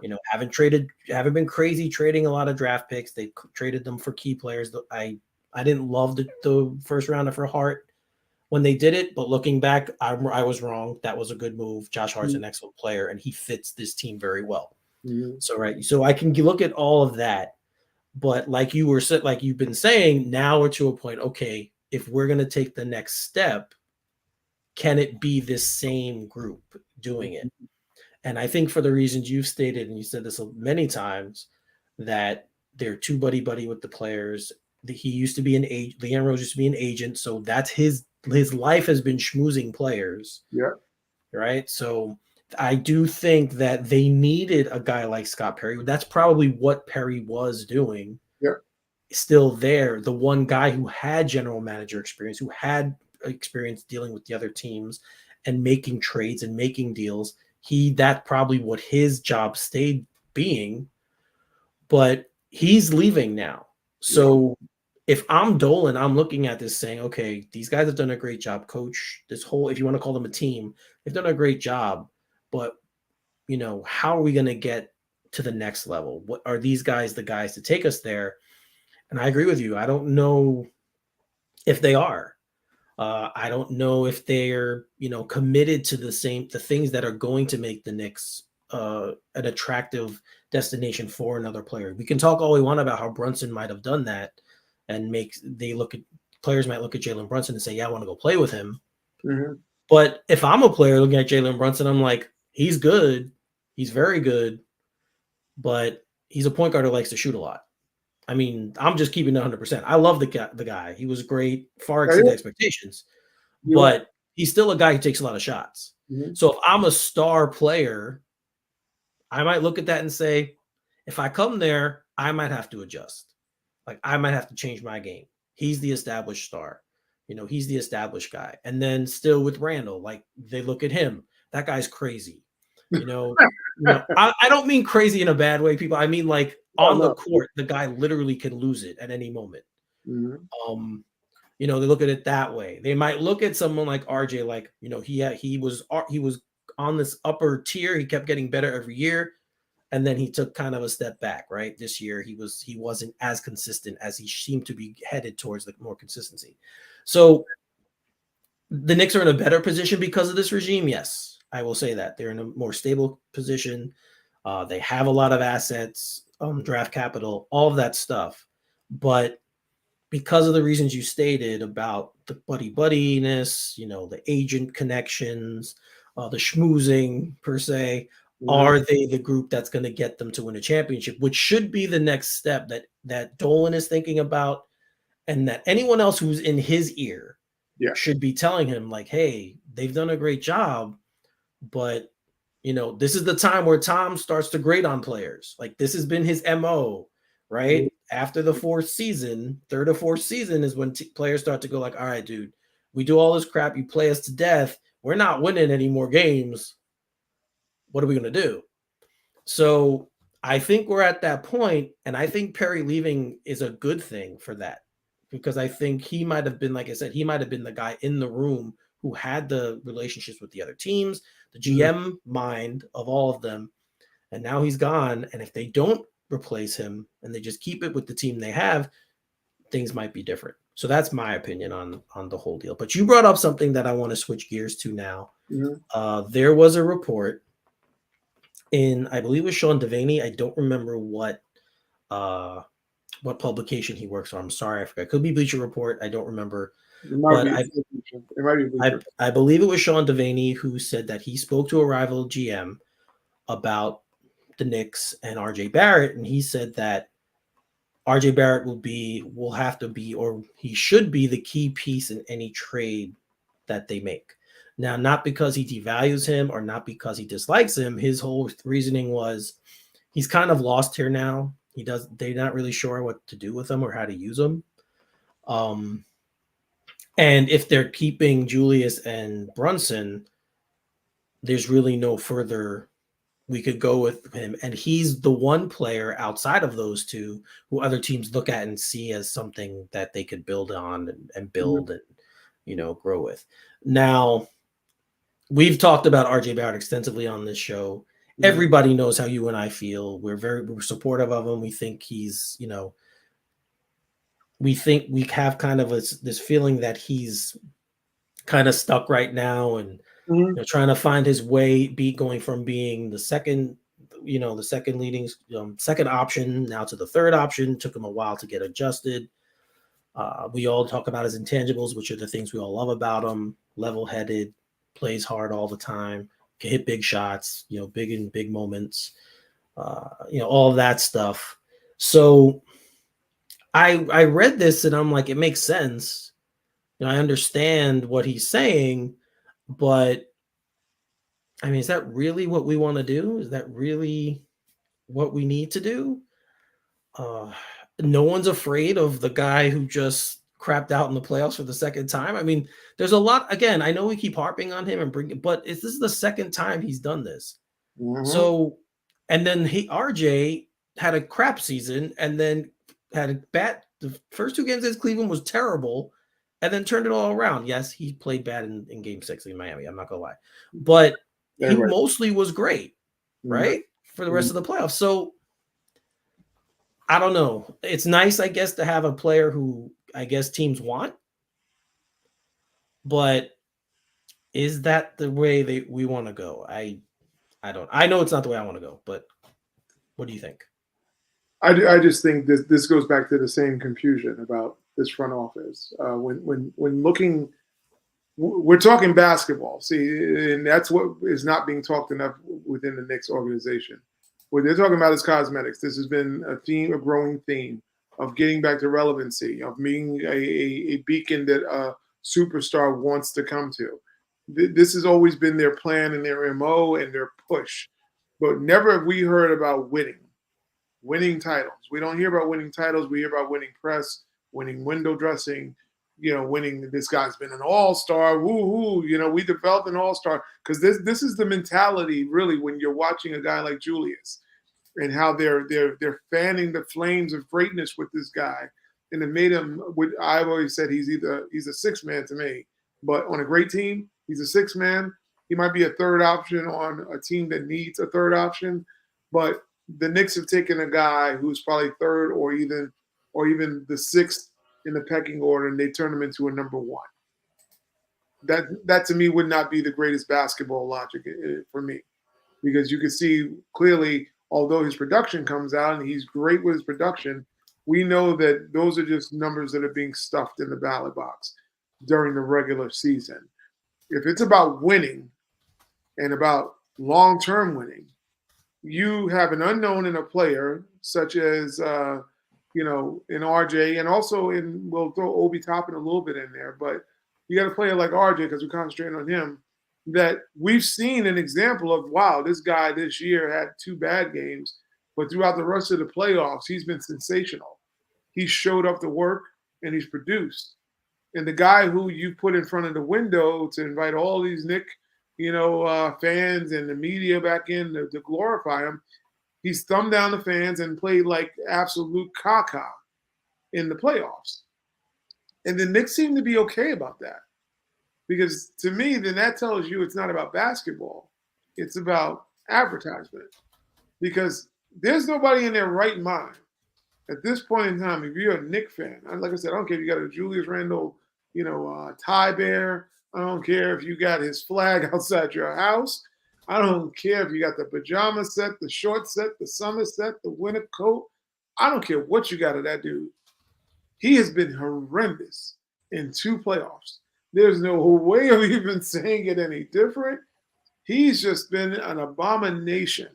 Haven't been crazy trading a lot of draft picks. They traded them for key players. I didn't love the first round for Hart when they did it, but looking back, I was wrong. That was a good move. Josh Hart's Mhm. an excellent player, and he fits this team very well. Mhm. So I can look at all of that, but like you've been saying, now we're to a point. Okay, if we're gonna take the next step, can it be this same group doing it? And I think for the reasons you've stated, and you said this many times, that they're too buddy buddy with the players. He used to be an agent. Leon Rose used to be an agent, so that's his life has been schmoozing players, Yep. right? So I do think that they needed a guy like Scott Perry. That's probably what Perry was doing. Yep. Still there, the one guy who had general manager experience, who had experience dealing with the other teams and making trades and making deals. That probably what his job stayed being, but he's leaving now. Yep. So if I'm Dolan, I'm looking at this saying, okay, these guys have done a great job, coach. If you want to call them a team, they've done a great job, but how are we going to get to the next level? What are these guys the guys to take us there? And I agree with you. I don't know if they are. I don't know if they're, committed to the things that are going to make the Knicks an attractive destination for another player. We can talk all we want about how Brunson might have done that, and players might look at Jalen Brunson and say, "Yeah, I want to go play with him." Mhm. But if I'm a player looking at Jalen Brunson, I'm like, he's good, he's very good, but he's a point guard who likes to shoot a lot. I mean, I'm just keeping it 100%. I love the guy. He was great, far Yeah, exceeded yeah, expectations, you're right. but he's still a guy who takes a lot of shots. Mhm. So if I'm a star player, I might look at that and say, if I come there, I might have to adjust. Like I might have to change my game. He's the established star. He's the established guy. And then still with Randall, like they look at him. That guy's crazy. You know, I don't mean crazy in a bad way, people. I mean like Oh, on the no. court, the guy literally can lose it at any moment. Mhm. Um, they look at it that way. They might look at someone like RJ, like he was on this upper tier. He kept getting better every year, and then he took kind of a step back. Right, this year he wasn't as consistent as he seemed to be headed towards like more consistency. So the Knicks are in a better position because of this regime. Yes, I will say that they're in a more stable position. They have a lot of assets, draft capital, all of that stuff, but because of the reasons you stated about the buddiness, the agent connections, the schmoozing per se, Mhm. are they the group that's going to get them to win a championship, which should be the next step that Dolan is thinking about, and that anyone else who's in his ear Yeah. should be telling him like, hey, they've done a great job, but This is the time where Tom starts to grade on players. Like this has been his MO, right? After the third or fourth season is when players start to go like, all right, dude, we do all this crap. You play us to death. We're not winning any more games. What are we going to do? So I think we're at that point, and I think Perry leaving is a good thing for that, because I think he might have been, like I said, he might have been the guy in the room who had the relationships with the other teams, the GM mind of all of them, and now he's gone. And if they don't replace him and they just keep it with the team they have, things might be different. So that's my opinion on the whole deal. But you brought up something that I want to switch gears to now. There was a report in, I believe it was Sean Devaney. I don't remember what publication he works on. I'm sorry, I forgot. It could be Bleacher Report. I don't remember. But I believe it was Sean Devaney who said that he spoke to a rival GM about the Knicks and RJ Barrett, and he said that RJ Barrett will have to be, or he should be, the key piece in any trade that they make. Now, not because he devalues him or not because he dislikes him. His whole reasoning was he's kind of lost here now. They're not really sure what to do with him or how to use him. And if they're keeping Julius and Brunson, there's really no further we could go with him. And he's the one player outside of those two who other teams look at and see as something that they could build on and build and, grow with. Now, we've talked about RJ Barrett extensively on this show. Everybody knows how you and I feel. We're supportive of him. We think he's, we think we have kind of this feeling that he's kind of stuck right now and trying to find his way, going from being the second, the second leading second option now to the third option. Took him a while to get adjusted. We all talk about his intangibles, which are the things we all love about him. Level-headed, plays hard all the time, can hit big shots, big in big moments, all of that stuff. So I read this and I'm like, it makes sense. I understand what he's saying, but I mean, is that really what we want to do? Is that really what we need to do? No one's afraid of the guy who just crapped out in the playoffs for the second time. I mean, there's a lot. Again, I know we keep harping on him but this is the second time he's done this. So, and then RJ had a crap season and then had a bad. The first two games against Cleveland was terrible, and then turned it all around. Yes, he played bad in Game 6 in Miami. I'm not gonna lie, but he mostly was great, right, for the rest of the playoffs. So I don't know. It's nice, I guess, to have a player who I guess teams want, but is that the way we want to go? I don't. I know it's not the way I want to go, but what do you think? I just think this goes back to the same confusion about this front office. When looking, we're talking basketball. See, and that's what is not being talked enough within the Knicks organization. What they're talking about is cosmetics. This has been a growing theme of getting back to relevancy, of being a beacon that a superstar wants to come to. This has always been their plan and their MO and their push. But never have we heard about winning titles. We don't hear about winning titles. We hear about winning press, winning window dressing, winning. This guy's been an all-star. Woo-hoo. We developed an all-star because this is the mentality really when you're watching a guy like Julius and how they're fanning the flames of greatness with this guy. And it made him what I've always said, he's a six man to me. But on a great team, he's a six man. He might be a third option on a team that needs a third option. But the Knicks have taken a guy who's probably third or even the sixth in the pecking order, and they turn him into a number one. That to me would not be the greatest basketball logic for me, because you can see clearly, although his production comes out and he's great with his production, we know that those are just numbers that are being stuffed in the ballot box during the regular season. If it's about winning and about long-term winning, you have an unknown in a player such as, in RJ, and also we'll throw Obi Toppin a little bit in there, but you got a player like RJ because we're concentrating on him. that we've seen an example of, wow, this guy this year had 2 bad games, but throughout the rest of the playoffs, he's been sensational. He showed up to work and he's produced. And the guy who you put in front of the window to invite all these Knick, fans and the media back in to glorify him, he's thumbed down the fans and played like absolute caca in the playoffs. And the Knicks seem to be okay about that. Because to me, then that tells you it's not about basketball. It's about advertisement. Because there's nobody in their right mind at this point in time. If you're a Knick fan, like I said, I don't care if you got a Julius Randle, tie bear. I don't care if you got his flag outside your house. I don't care if you got the pajama set, the short set, the summer set, the winter coat. I don't care what you got of that dude. He has been horrendous in 2 playoffs. There's no way of even saying it any different. He's just been an abomination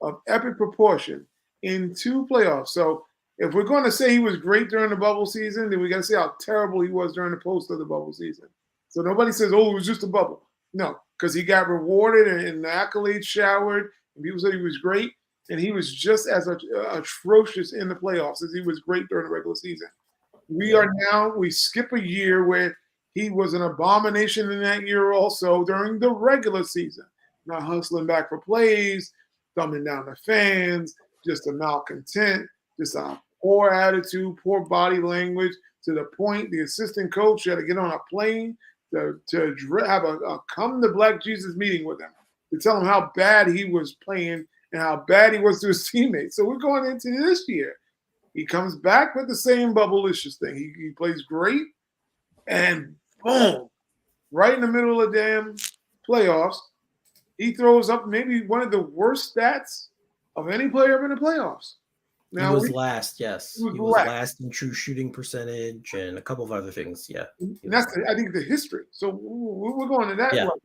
of epic proportion in 2 playoffs. So if we're going to say he was great during the bubble season, then we got to see how terrible he was during the post of the bubble season. So nobody says, oh, it was just a bubble. No, because he got rewarded and the accolades showered, and people said he was great, and he was just as atrocious in the playoffs as he was great during the regular season. We skip a year where he was an abomination in that year also during the regular season. Not hustling back for plays, thumbing down the fans, just a malcontent, just a poor attitude, poor body language, to the point the assistant coach had to get on a plane to have a come to Black Jesus meeting with him to tell him how bad he was playing and how bad he was to his teammates. So we're going into this year. He comes back with the same bubble-licious thing. He plays great, and boom, right in the middle of the damn playoffs, he throws up maybe one of the worst stats of any player in the playoffs. Now, he was last, yes. He was last in true shooting percentage and a couple of other things, yeah. And that's, I think, the history. So we're going to that level.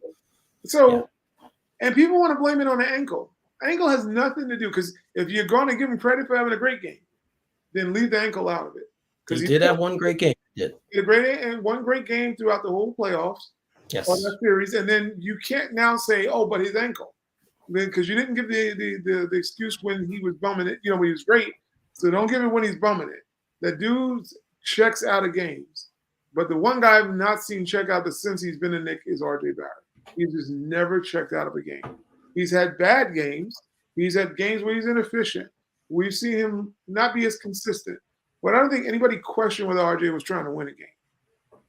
So, and people want to blame it on the ankle. Ankle has nothing to do, because if you're going to give him credit for having a great game, then leave the ankle out of it. Because he did have one great game. He did. One great game throughout the whole playoffs. Yes. On that series, and then you can't now say, oh, but his ankle. Because you didn't give the excuse when he was bumming it, when he was great. So don't give it when he's bumming it. The dude checks out of games. But the one guy I've not seen check out since he's been in Knick is RJ Barrett. He's just never checked out of a game. He's had bad games. He's had games where he's inefficient. We've seen him not be as consistent. But I don't think anybody questioned whether RJ was trying to win a game.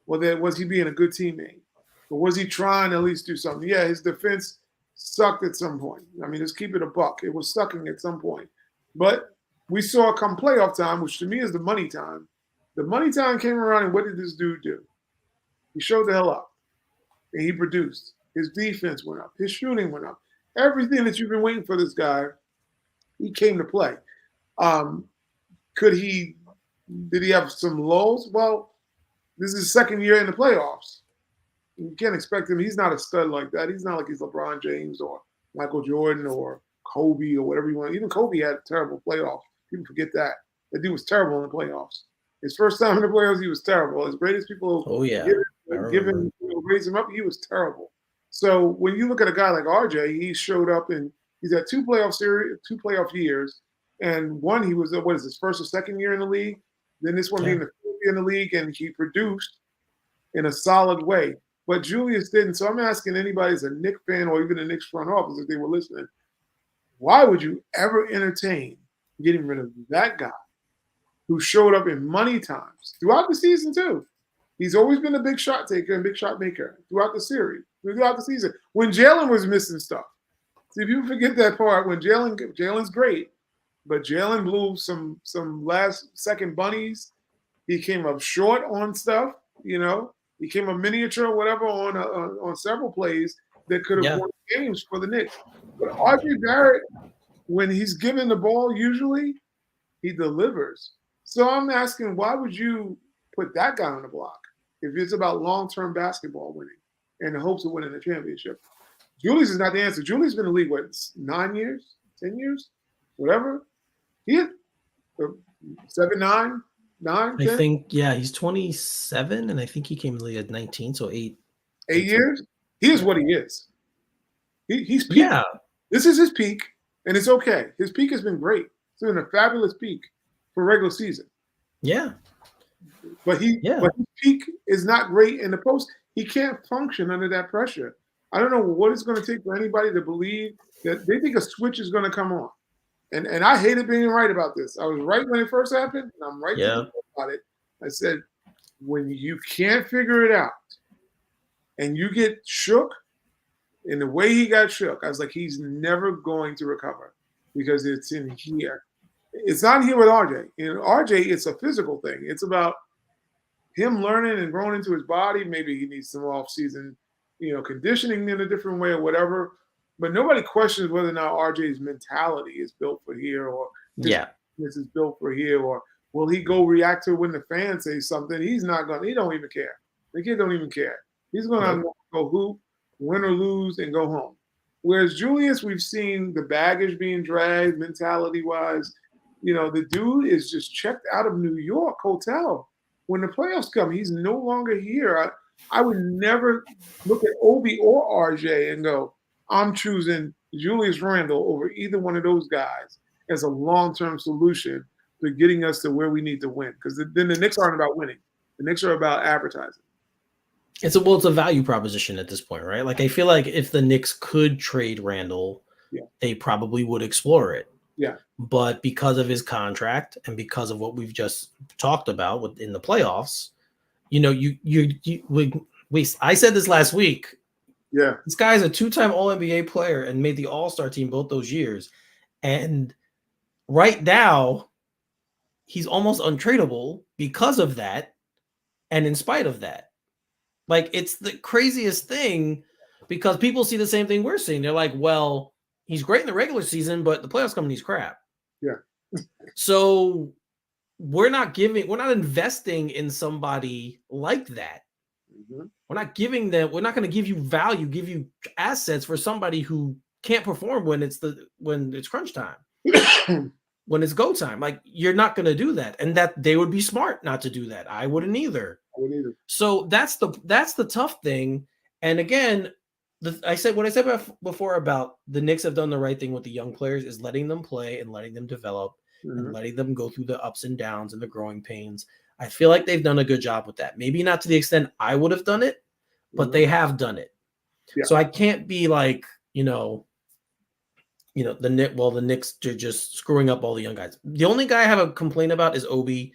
Whether was he being a good teammate? Or was he trying to at least do something? Yeah, his defense sucked at some point. I mean, let's keep it a buck. It was sucking at some point. But we saw come playoff time, which to me is the money time. The money time came around, and what did this dude do? He showed the hell up, and he produced. His defense went up. His shooting went up. Everything that you've been waiting for this guy, he came to play. Did he have some lulls? Well, this is his second year in the playoffs. You can't expect him. He's not a stud like that. He's not like he's LeBron James or Michael Jordan or Kobe or whatever you want. Even Kobe had a terrible playoff. People forget that. That dude was terrible in the playoffs. His first time in the playoffs, he was terrible. As great as people raise him up, he was terrible. So when you look at a guy like RJ, he showed up and he's had 2 playoff years. And one, he was, his first or second year in the league? Then this one being the 4th year in the league, and he produced in a solid way. But Julius didn't. So I'm asking anybody as a Knicks fan or even the Knicks front office, if they were listening, why would you ever entertain getting rid of that guy who showed up in money times throughout the season too? He's always been a big shot taker and big shot maker throughout the series, throughout the season. When Jalen was missing stuff. See, people forget that part. When Jalen's great, but Jalen blew some last-second bunnies. He came up short on stuff, He came a miniature or whatever on several plays that could have won games for the Knicks. But RJ Barrett, when he's given the ball, usually he delivers. So I'm asking, why would you put that guy on the block if it's about long-term basketball winning and the hopes of winning a championship? Julius is not the answer. Julius has been in the league, 9 years, 10 years, whatever. He had 7, 9, 10? I think, he's 27, and I think he came in the league at 19, so 8 years? He is what he is. He's peak. Yeah. This is his peak, and it's okay. His peak has been great. It's been a fabulous peak for regular season. Yeah. But his peak is not great in the post. He can't function under that pressure. I don't know what it's going to take for anybody to believe that they think a switch is going to come on. And I hated being right about this. I was right when it first happened, and I'm right about it. I said, when you can't figure it out and you get shook, in the way he got shook, I was like, he's never going to recover because it's in here. It's not here with RJ. In RJ, it's a physical thing. It's about him learning and growing into his body. Maybe he needs some off-season, conditioning in a different way or whatever. But nobody questions whether or not RJ's mentality is built for here or this is built for here, or will he go react to when the fans say something? He's not going to. He don't even care. The kid don't even care. He's going to go hoop, win or lose, and go home. Whereas Julius, we've seen the baggage being dragged mentality-wise. The dude is just checked out of New York hotel. When the playoffs come, he's no longer here. I would never look at Obi or RJ and go, I'm choosing Julius Randle over either one of those guys as a long-term solution to getting us to where we need to win. Because then the Knicks aren't about winning. The Knicks are about advertising. It's a value proposition at this point, right? Like, I feel like if the Knicks could trade Randle, they probably would explore it. Yeah. But because of his contract and because of what we've just talked about in the playoffs, I said this last week. Yeah. This guy's a 2-time All-NBA player and made the All-Star team both those years. And right now, he's almost untradeable because of that and in spite of that. Like, it's the craziest thing because people see the same thing we're seeing. They're like, well, he's great in the regular season, but the playoffs come and he's crap. Yeah. So we're not investing in somebody like that. Mm-hmm. We're not going to give you value, give you assets for somebody who can't perform when it's crunch time, when it's go time. Like, you're not going to do that. And that they would be smart not to do that. I wouldn't either. So that's the tough thing. And again, I said what I said before about the Knicks have done the right thing with the young players is letting them play and letting them develop and letting them go through the ups and downs and the growing pains. I feel like they've done a good job with that. Maybe not to the extent I would have done it, but they have done it. Yeah. So I can't be like, the Knicks are just screwing up all the young guys. The only guy I have a complaint about is Obi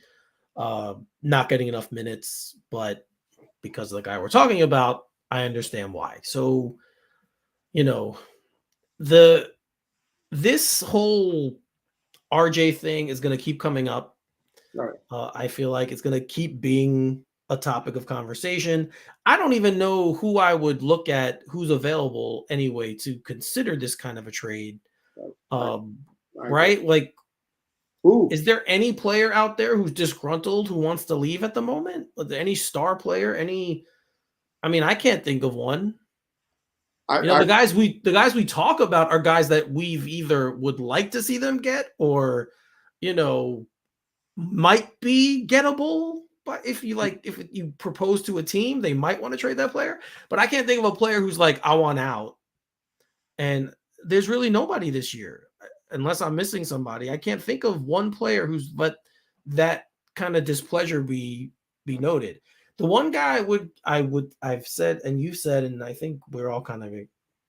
not getting enough minutes, but because of the guy we're talking about, I understand why. So, this whole RJ thing is going to keep coming up. Right. I feel like it's going to keep being a topic of conversation. I don't even know who I would look at, who's available anyway, to consider this kind of a trade. Right? Like, is there any player out there who's disgruntled, who wants to leave at the moment? Is there any star player? I can't think of one. The guys we talk about are guys that we've either would like to see them get or, might be gettable. But if you propose to a team, they might want to trade that player. But I can't think of a player who's like, I want out. And there's really nobody this year, unless I'm missing somebody. I can't think of one player who's let that kind of displeasure be noted. The one guy I've said, and you said, and I think we're all kind of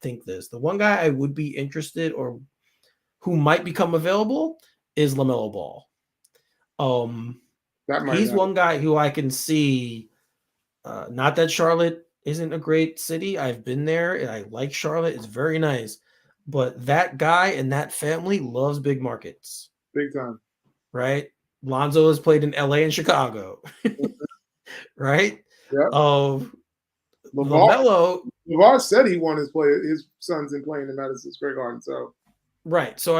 think this. The one guy I would be interested or who might become available is LaMelo Ball. He's one guy who I can see. Not that Charlotte isn't a great city. I've been there and I like Charlotte. It's very nice. But that guy and that family loves big markets. Big time. Right? Lonzo has played in LA and Chicago. Right? Yeah. LaMelo said he wanted his sons in playing in Madison Square Garden. So right. So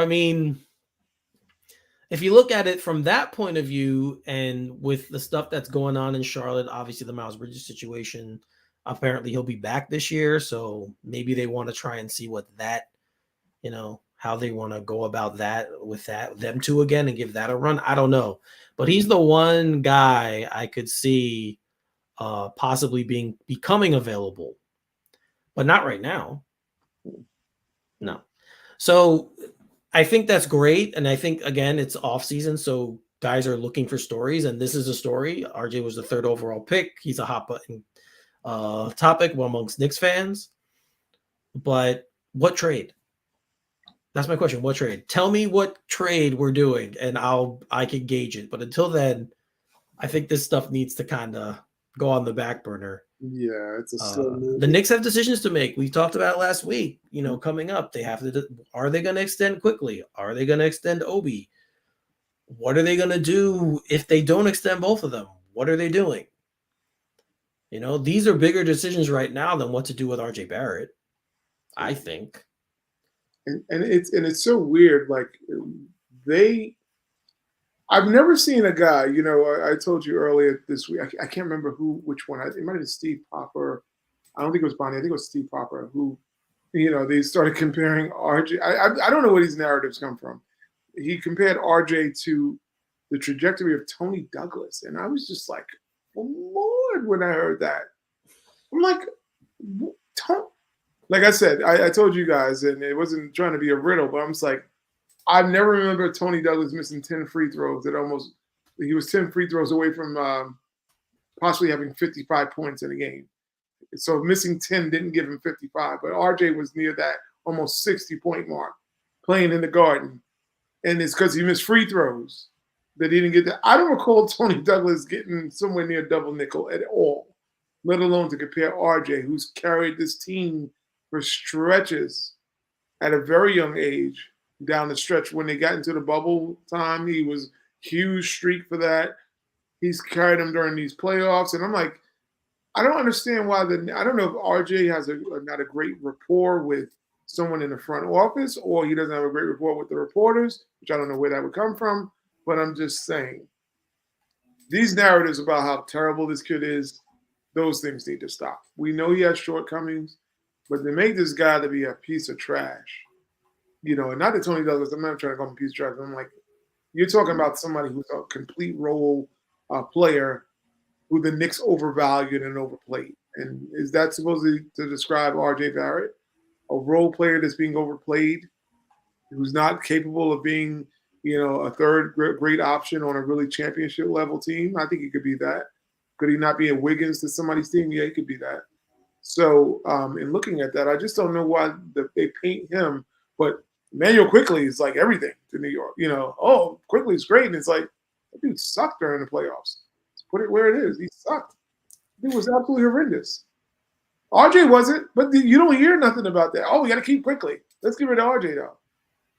if you look at it from that point of view, and with the stuff that's going on in Charlotte, obviously the Miles Bridges situation, apparently he'll be back this year. So maybe they want to try and see what that, how they want to go about that with them two again and give that a run. I don't know, but he's the one guy I could see possibly becoming available. but not right now. No. So I think that's great. And I think, again, it's off season. So guys are looking for stories. And this is a story. RJ was the 3rd overall pick. He's a hot button topic amongst Knicks fans. But what trade? That's my question. What trade? Tell me what trade we're doing, and I can gauge it. But until then, I think this stuff needs to kind of go on the back burner. Yeah, it's a slow The Knicks have decisions to make. We talked about it last week. Coming up, they have to. Are they going to extend quickly? Are they going to extend Obi? What are they going to do if they don't extend both of them? What are they doing? These are bigger decisions right now than what to do with RJ Barrett, I think. And it's so weird. Like I've never seen a guy. I told you earlier this week. I can't remember which one. It might have been Steve Popper. I don't think it was Bonnie. I think it was Steve Popper who, they started comparing RJ. I don't know where these narratives come from. He compared RJ to the trajectory of Tony Douglas, and I was just like, oh Lord, when I heard that, I'm like, like I said, I told you guys, and it wasn't trying to be a riddle, but I'm just like, I never remember Tony Douglas missing 10 free throws. He was 10 free throws away from possibly having 55 points in a game. So missing 10 didn't give him 55, but RJ was near that almost 60-point mark playing in the Garden. And it's because he missed free throws that he didn't get that. I don't recall Tony Douglas getting somewhere near double nickel at all, let alone to compare RJ, who's carried this team for stretches at a very young age down the stretch. When they got into the bubble time, he was huge streak for that. He's carried them during these playoffs. And I'm like, I don't understand why I don't know if RJ has not a great rapport with someone in the front office, or he doesn't have a great rapport with the reporters, which I don't know where that would come from. But I'm just saying, these narratives about how terrible this kid is, those things need to stop. We know he has shortcomings, but to make this guy to be a piece of trash, and not that Tony Douglas, I'm not trying to call him a piece of trash. I'm like, you're talking about somebody who's a complete role player who the Knicks overvalued and overplayed. And is that supposed to describe RJ Barrett? A role player that's being overplayed, who's not capable of being, a third great option on a really championship level team? I think he could be that. Could he not be a Wiggins to somebody's team? Yeah, he could be that. So in looking at that, I just don't know why they paint him. But Emmanuel Quickly is like everything to New York. Quickly's great. And it's like, that dude sucked during the playoffs. Let's put it where it is. He sucked. It was absolutely horrendous. RJ wasn't, but you don't hear nothing about that. Oh, we got to keep Quickly. Let's get rid of RJ though.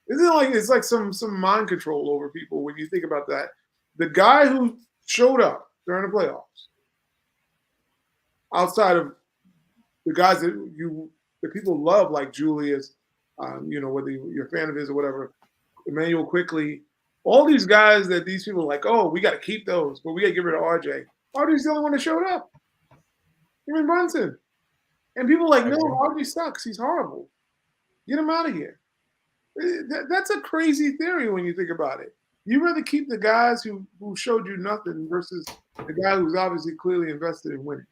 Isn't it like it's like some mind control over people when you think about that? The guy who showed up during the playoffs, outside of the guys that people love, like Julius, whether you're a fan of his or whatever, Emmanuel Quickly, all these guys that these people are like, oh, we got to keep those, but we got to get rid of RJ. RJ's the only one that showed up. Even Brunson. And people are like, no, RJ sucks. He's horrible. Get him out of here. That's a crazy theory when you think about it. You rather keep the guys who showed you nothing versus the guy who's obviously clearly invested in winning.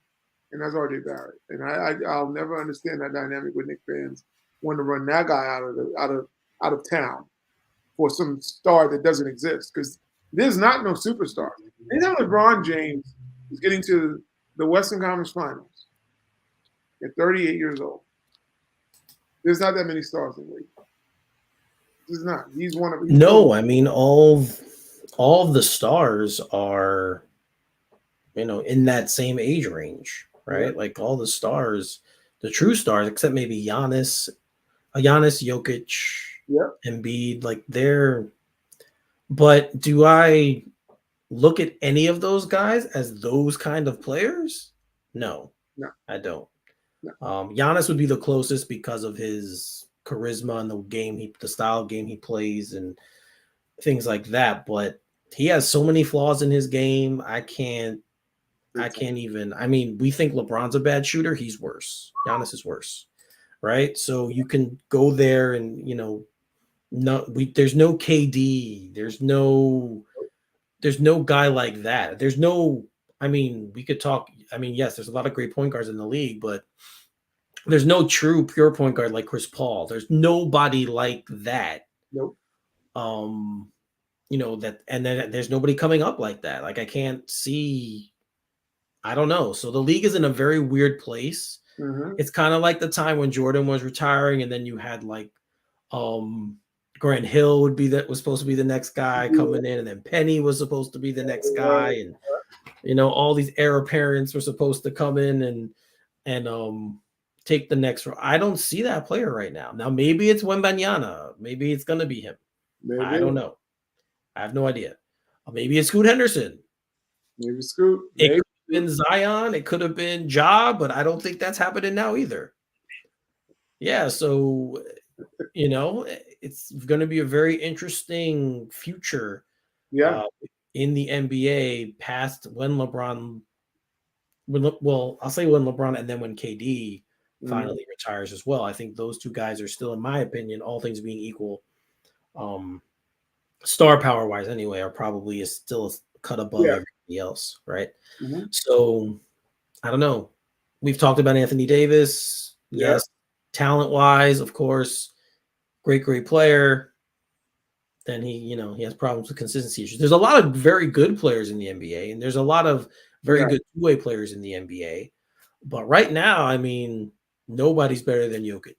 And that's RJ Barrett. And I'll never understand that dynamic with Knicks fans wanting to run that guy out of town for some star that doesn't exist. Because there's not no superstar. Anytime LeBron James is getting to the Western Conference Finals at 38 years old, there's not that many stars in the league. There's not. He's one of. No, I mean all of the stars are, in that same age range, right? Yeah. Like all the stars, the true stars, except maybe Giannis, Jokic, Embiid, like they're. But do I look at any of those guys as those kind of players? No, I don't. No. Giannis would be the closest because of his charisma and the style of game he plays and things like that. But he has so many flaws in his game. I can't even. I mean, we think LeBron's a bad shooter. He's worse. Giannis is worse, right? So you can go there and there's no KD. There's no guy like that. There's no. I mean, we could talk. I mean, yes, there's a lot of great point guards in the league, but there's no true pure point guard like Chris Paul. There's nobody like that. Nope. That, and then there's nobody coming up like that. Like I can't see. I don't know. So the league is in a very weird place. Mm-hmm. It's kind of like the time when Jordan was retiring, and then you had like Grant Hill was supposed to be the next guy coming in, and then Penny was supposed to be the next guy, and all these heir apparents were supposed to come in and take the next role. I don't see that player right now. Now maybe it's Wembanyama, maybe it's gonna be him. Maybe. I don't know. I have no idea. Maybe it's Scoot Henderson. Maybe Scoot. It could have been Zion. It could have been Ja, but I don't think that's happening now either. Yeah, so it's going to be a very interesting future. Yeah. In the NBA past when LeBron. I'll say when LeBron and then when KD finally retires as well. I think those two guys are still, in my opinion, all things being equal, star power wise anyway, are probably still a cut above everybody else, right? Mm-hmm. So I don't know. We've talked about Anthony Davis. Yeah. Yes, talent wise, of course, great player. Then he has problems with consistency issues. There's a lot of very good players in the NBA, and there's a lot of very good two-way players in the NBA. But right now, I mean, nobody's better than Jokic.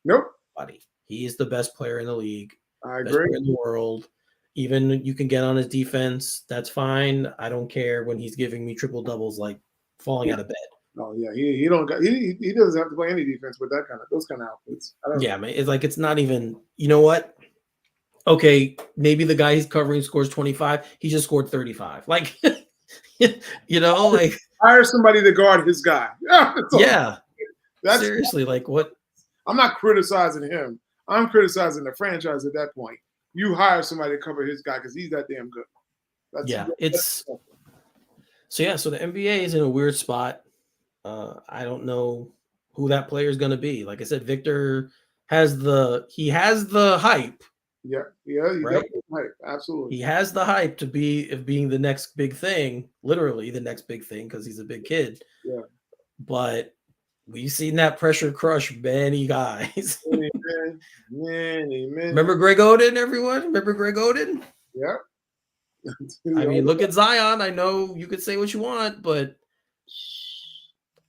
Nope. Nobody. He is the best player in the league. I best agree. player in the world. Even you can get on his defense. That's fine. I don't care when he's giving me triple doubles like falling out of bed. Oh yeah, he doesn't have to play any defense with those kind of outfits. Yeah, man, it's like it's not even. You know what? Okay, maybe the guy he's covering scores 25. He just scored 35. Like, like hire somebody to guard his guy. Yeah, seriously, like what? I'm not criticizing him. I'm criticizing the franchise at that point. You hire somebody to cover his guy because he's that damn good. So the NBA is in a weird spot. I don't know who that player is going to be. Like I said, Victor has the hype. Yeah, right? Hype. Absolutely. He has the hype to being the next big thing, literally the next big thing, because he's a big kid. Yeah. But we've seen that pressure crush many guys. Many. Remember Greg Oden, everyone? Remember Greg Oden? Yeah. I mean, look at Zion. I know you could say what you want, but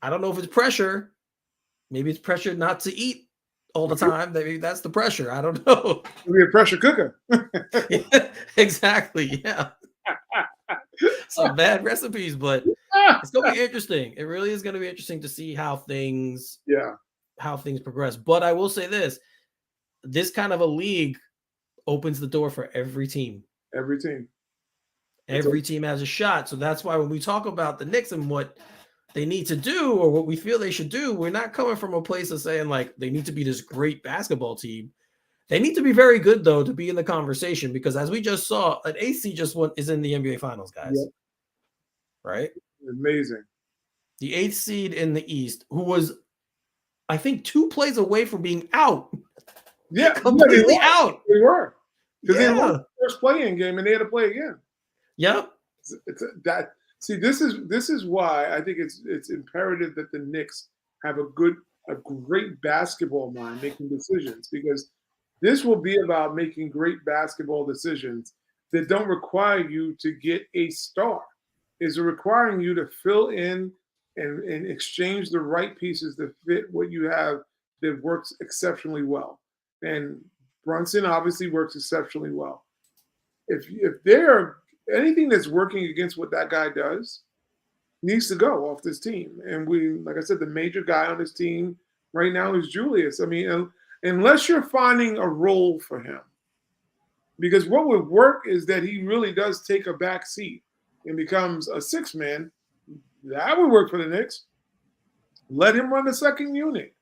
I don't know if it's pressure. Maybe it's pressure not to eat all the time. Maybe that's the pressure. I don't know. It'll be a pressure cooker. Yeah, exactly. Yeah. Some bad recipes, but it's going to be interesting. It really is going to be interesting to see how things progress. But I will say this kind of a league opens the door for every team. Every team. Every team has a shot. So that's why when we talk about the Knicks and what they need to do or what we feel they should do, we're not coming from a place of saying like they need to be this great basketball team. They need to be very good, though, to be in the conversation, because as we just saw, an AC is in the NBA Finals, guys. Yep. Right? Amazing. The 8th seed in the East, who was, I think, 2 plays away from being out. Yeah, completely out. They were. Because they won the first play-in game and they had to play again. Yep. This is why I think it's imperative that the Knicks have a great basketball mind making decisions, because this will be about making great basketball decisions that don't require you to get a star. It's requiring you to fill in and exchange the right pieces that fit what you have that works exceptionally well. And Brunson obviously works exceptionally well. If there anything that's working against what that guy does needs to go off this team. And like I said, the major guy on this team right now is Julius. I mean, unless you're finding a role for him, because what would work is that he really does take a back seat and becomes a 6-man. That would work for the Knicks. Let him run the second unit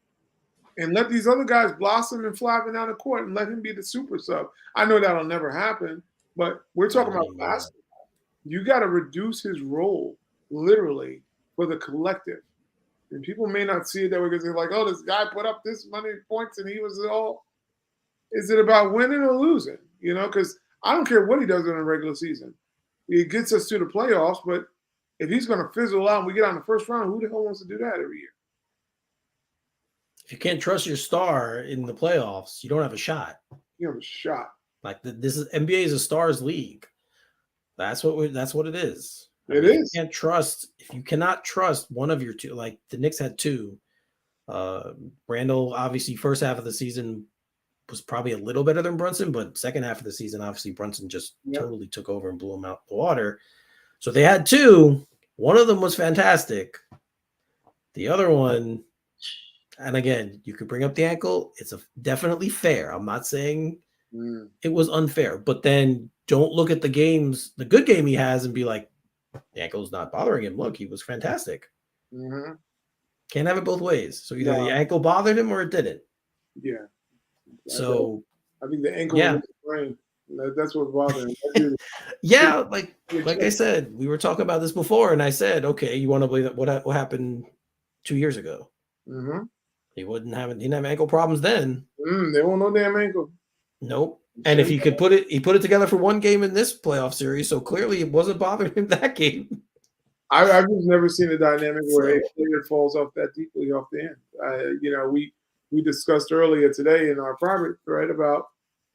and let these other guys blossom and fly down the court and let him be the super sub. I know that'll never happen, but we're talking about basketball. You got to reduce his role literally for the collective. And people may not see it that way because they're like, oh, this guy put up this many points and he was all. Is it about winning or losing? Because I don't care what he does in a regular season. He gets us to the playoffs, but if he's going to fizzle out and we get on the first round, who the hell wants to do that every year? you can't trust your star in the playoffs, you don't have a shot. You have a shot. Like this is NBA is a stars league. That's what it is. It is. If you cannot trust one of your two, like the Knicks had two. Randall, obviously, first half of the season was probably a little better than Brunson, but second half of the season, obviously, Brunson just totally took over and blew him out the water. So they had two. One of them was fantastic. The other one, and again, you could bring up the ankle. It's definitely fair. I'm not saying it was unfair, but then don't look at the good game he has, and be like, the ankle's not bothering him. Look, he was fantastic. Mm-hmm. Can't have it both ways. So either the ankle bothered him or it didn't. Yeah. So I think the ankle was the brain. That's what bothered him. Yeah, like I said, we were talking about this before, and I said, okay, you want to believe that what happened 2 years ago? Mm-hmm. He didn't have ankle problems then. They won't no damn ankle. Nope. And if he could he put it together for one game in this playoff series, so clearly it wasn't bothering him that game. I've just never seen a dynamic where a player falls off that deeply off the end. We discussed earlier today in our private thread about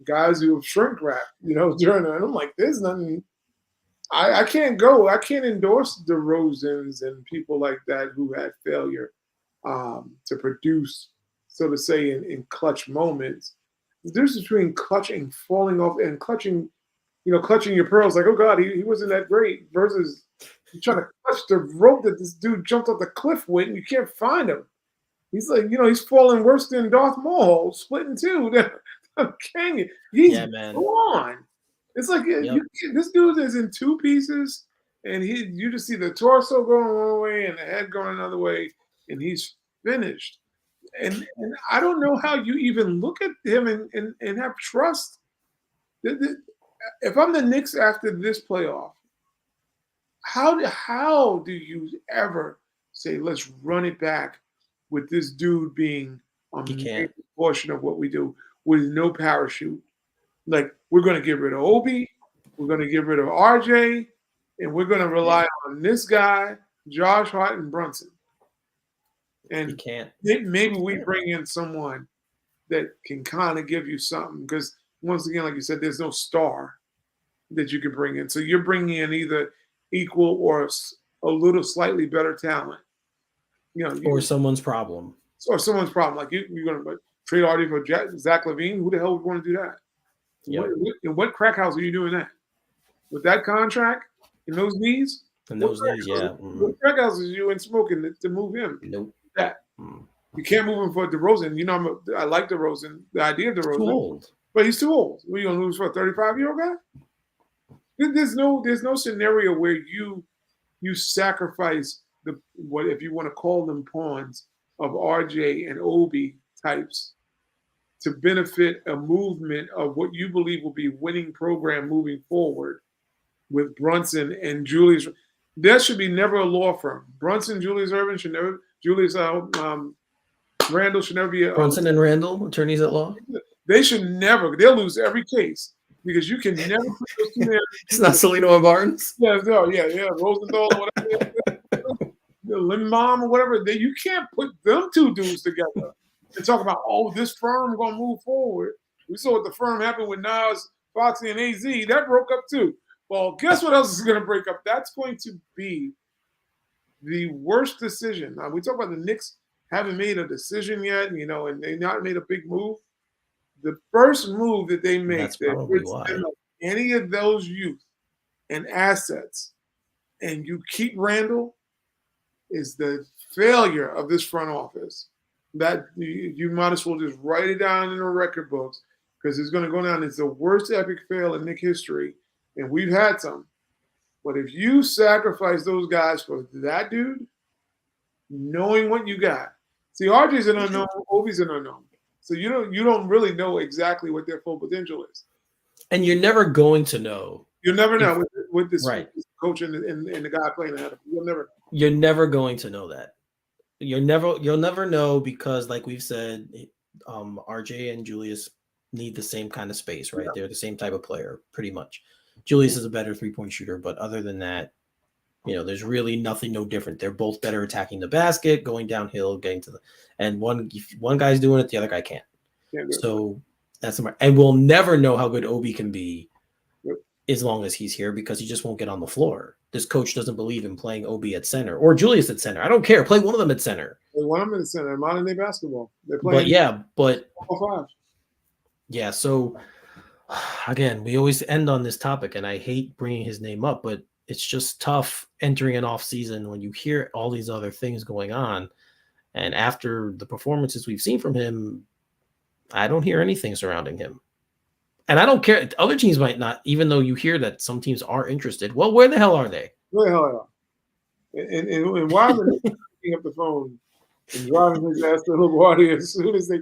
guys who have shrink wrapped, during it. And I'm like, there's nothing. I can't endorse DeRozans and people like that who had failure to produce, so to say, in clutch moments. The difference between clutching, falling off, and clutching your pearls, like, oh God, he wasn't that great, versus you trying to clutch the rope that this dude jumped off the cliff with, and you can't find him. He's like, he's falling worse than Darth Maul, splitting two. Canyon. He's gone. It's like this dude is in two pieces, and you just see the torso going one way and the head going another way, and he's finished. And I don't know how you even look at him and have trust. If I'm the Knicks after this playoff, how do you ever say, let's run it back with this dude being a major portion of what we do with no parachute? Like, we're going to get rid of Obi, we're going to get rid of RJ, and we're going to rely on this guy, Josh Hart, and Brunson. And maybe we bring in someone that can kind of give you something, because once again, like you said, there's no star that you can bring in. So you're bringing in either equal or a little slightly better talent. Or someone's problem. Or someone's problem. Like you're going to trade RJ for Zach LaVine. Who the hell would want to do that? Yep. What crack house are you doing that? With that contract and those knees? And those knees, What crack house is you in smoking to move him? Nope. That. You can't move him for DeRozan. I like DeRozan, the idea of DeRozan. Too old. But he's too old. What, are you going to lose for a 35-year-old guy? There's no scenario where you sacrifice what, if you want to call them pawns, of RJ and Obi types to benefit a movement of what you believe will be winning program moving forward with Brunson and Julius. That should be never a law firm. Brunson, Julius Erving should never. Randall should never be. Brunson and Randall, attorneys at law. They should never. They'll lose every case because you can never put those two there. It's not Salino and Barnes. Yeah, Rosenthal or whatever. Lemon Mom or whatever. You can't put them two dudes together and talk about, this firm going to move forward. We saw what the firm happened with Nas, Foxy, and AZ. That broke up too. Well, guess what else is going to break up? That's going to be the worst decision. Now, we talk about the Knicks haven't made a decision yet, and they not made a big move. The first move that they make that puts any of those youth and assets, and you keep Randall, is the failure of this front office. That you might as well just write it down in the record books, because it's going to go down as the worst epic fail in Knicks history, and we've had some. But if you sacrifice those guys for that dude, knowing what you got, see, RJ's an unknown, Obi's an unknown, so you don't really know exactly what their full potential is, and you're never going to know. You'll never know with this coach and the guy playing ahead of you. You're never going to know that. You'll never know, because, like we've said, RJ and Julius need the same kind of space, right? Yeah. They're the same type of player, pretty much. Julius is a better 3-point shooter, but other than that, There's really nothing no different. They're both better attacking the basket, going downhill, getting to the, and one guy's doing it, the other guy can't. So that's and we'll never know how good Obi can be as long as he's here because he just won't get on the floor. This coach doesn't believe in playing Obi at center or Julius at center. I don't care. Play one of them at center. They want them in the center. Modern day basketball. They're playing. Yeah. So again, we always end on this topic, and I hate bringing his name up, but it's just tough entering an off season when you hear all these other things going on. And after the performances we've seen from him, I don't hear anything surrounding him. And I don't care. Other teams might not, even though you hear that some teams are interested. Well, where the hell are they? Where the hell are they? And why are they picking up the phone and driving his ass to LaGuardia as soon as they?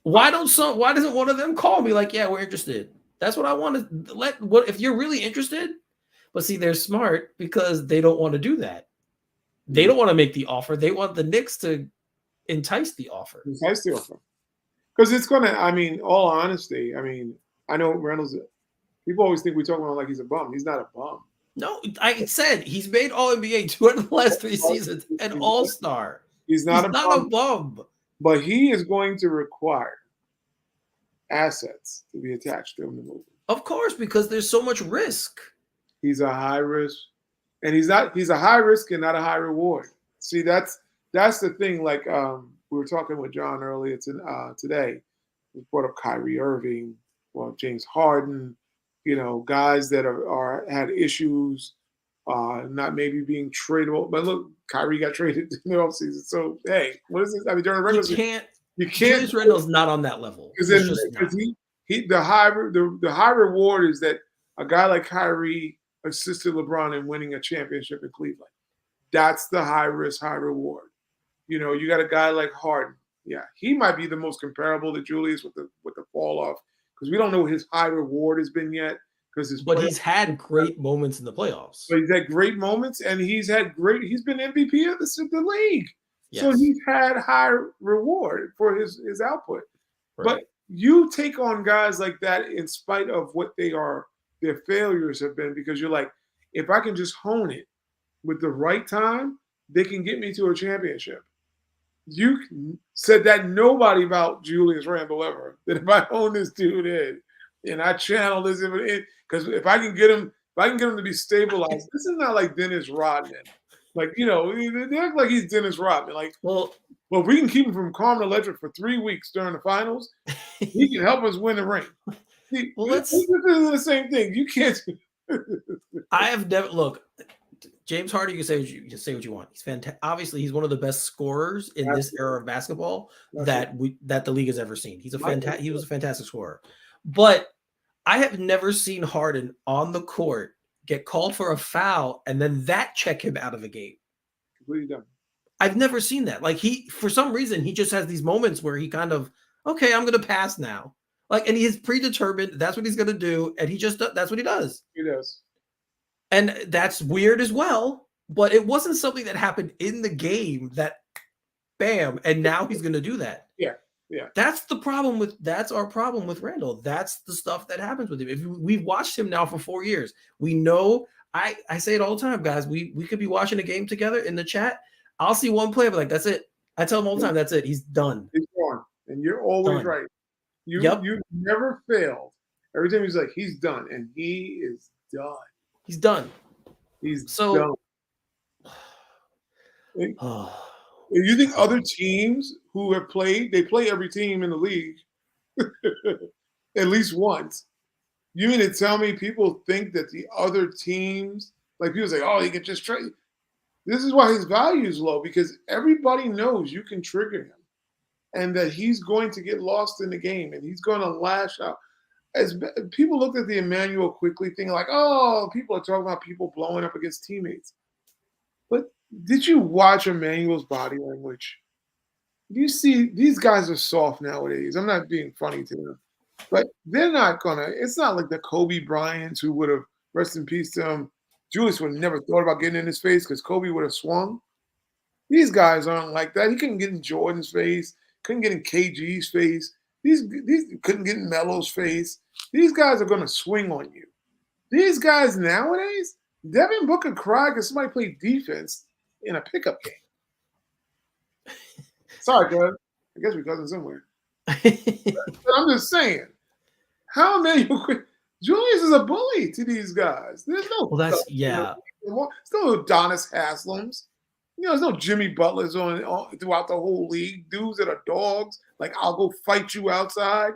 Why doesn't one of them call me like, yeah, we're interested? That's what I want to if you're really interested. But see, they're smart because they don't want to do that. They don't want to make the offer. They want the Knicks to entice the offer. Because it's going to, all honesty, I know Reynolds, people always think we talk about him like he's a bum. He's not a bum. No, I said he's made All-NBA 2 of the last 3 seasons, an all-star. He's not a bum. But he is going to require assets to be attached to him to move. Of course, because there's so much risk. He's a high risk. And he's a high risk and not a high reward. See, that's the thing. Like we were talking with John earlier today. We brought up Kyrie Irving, James Harden, guys that had issues, not maybe being tradable. But look, Kyrie got traded in the offseason. So hey, what is this? During the regular season, you can't. Julius Randle's not on that level. Because the high reward is that a guy like Kyrie assisted LeBron in winning a championship in Cleveland. That's the high risk, high reward. You got a guy like Harden. Yeah, he might be the most comparable to Julius with the fall off because we don't know what his high reward has been yet. But he's had great moments in the playoffs. But he's had great moments, and he's been MVP of the league. Yes. So he's had high reward for his output. Right. But you take on guys like that in spite of what their failures have been, because you're like, if I can just hone it with the right time, they can get me to a championship. You said that nobody about Julius Randle ever. That if I hone this dude in and I channel this in, because if I can get him to be stabilized, this is not like Dennis Rodman. Like, they act like he's Dennis Rodman. Like, well, if we can keep him from Carmen Electric for 3 weeks during the finals, he can help us win the ring. See, this is the same thing. You can't. I have never James Harden. You can say what you want. He's fantastic. Obviously, he's one of the best scorers in this era of basketball that the league has ever seen. He was a fantastic scorer, but I have never seen Harden on the court get called for a foul and then that check him out of a game. Completely done. I've never seen that. Like for some reason, he just has these moments where he kind of, okay, I'm going to pass now. Like, and he's predetermined. That's what he's going to do. And that's what he does. He does. And that's weird as well. But it wasn't something that happened in the game that, bam, and now he's going to do that. Yeah. Yeah. That's our problem with Randle. That's the stuff that happens with him. We've watched him now for 4 years. We know, I say it all the time, guys. We could be watching a game together in the chat. I'll see one play, but that's it. I tell him all the time, that's it. He's done. He's gone. And you're always right. You never failed. Every time he's like, he's done. And he is done. He's done. Done. You think other teams who have played, they play every team in the league at least once. You mean to tell me people think that the other teams, like people say, oh, he can just trade. This is why his value is low, because everybody knows you can trigger him and that he's going to get lost in the game and he's going to lash out. As people looked at the Emmanuel Quickly thing, like, oh, people are talking about people blowing up against teammates. But did you watch Emmanuel's body language? You see, these guys are soft nowadays. I'm not being funny to them. But they're not going to – it's not like the Kobe Bryants who would have, rest in peace to him, Julius would have never thought about getting in his face because Kobe would have swung. These guys aren't like that. He couldn't get in Jordan's face, couldn't get in KG's face. These couldn't get in Melo's face. These guys are going to swing on you. These guys nowadays, Devin Booker cried because somebody played defense in a pickup game. Sorry, cuz. I guess we're cousins somewhere. But I'm just saying, how many? Julius is a bully to these guys. There's no. Well, that's yeah. There's no Adonis Haslams. There's no Jimmy Butlers on throughout the whole league. Dudes that are dogs. Like, I'll go fight you outside,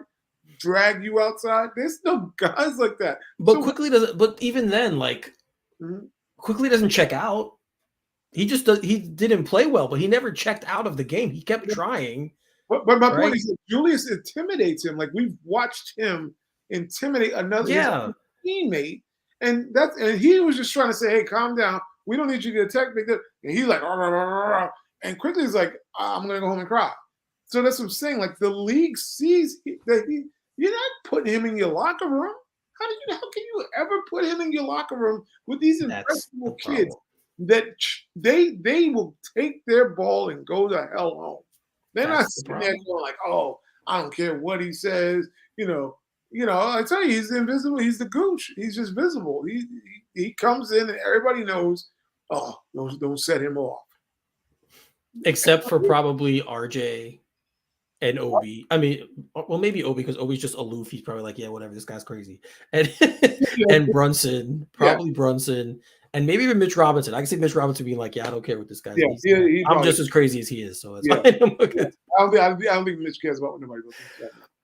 drag you outside. There's no guys like that. But So, quickly doesn't. But even then, like, quickly doesn't check out. He just does. He didn't play well, but he never checked out of the game. He kept trying. But my point is that Julius intimidates him. Like, we've watched him intimidate another teammate, and he was just trying to say, "Hey, calm down. We don't need you to attack me." And he's like, and quickly he's like, "I'm gonna go home and cry." So that's what I'm saying. Like, the league sees that you're not putting him in your locker room. How can you ever put him in your locker room with these impressionable kids that they will take their ball and go to hell home? They're not sitting there going like, "Oh, I don't care what he says." I tell you, he's invisible. He's the gooch. He's just visible. He comes in and everybody knows. Oh, don't set him off. Except for probably RJ and Obi. I mean, well, maybe Obi because Obi's just aloof. He's probably like, yeah, whatever. This guy's crazy. And Brunson, probably Brunson, and maybe even Mitch Robinson. I can see Mitch Robinson being like, yeah, I don't care what this guy's. I'm just as crazy as he is, so it's fine. I don't think Mitch cares about what nobody goes.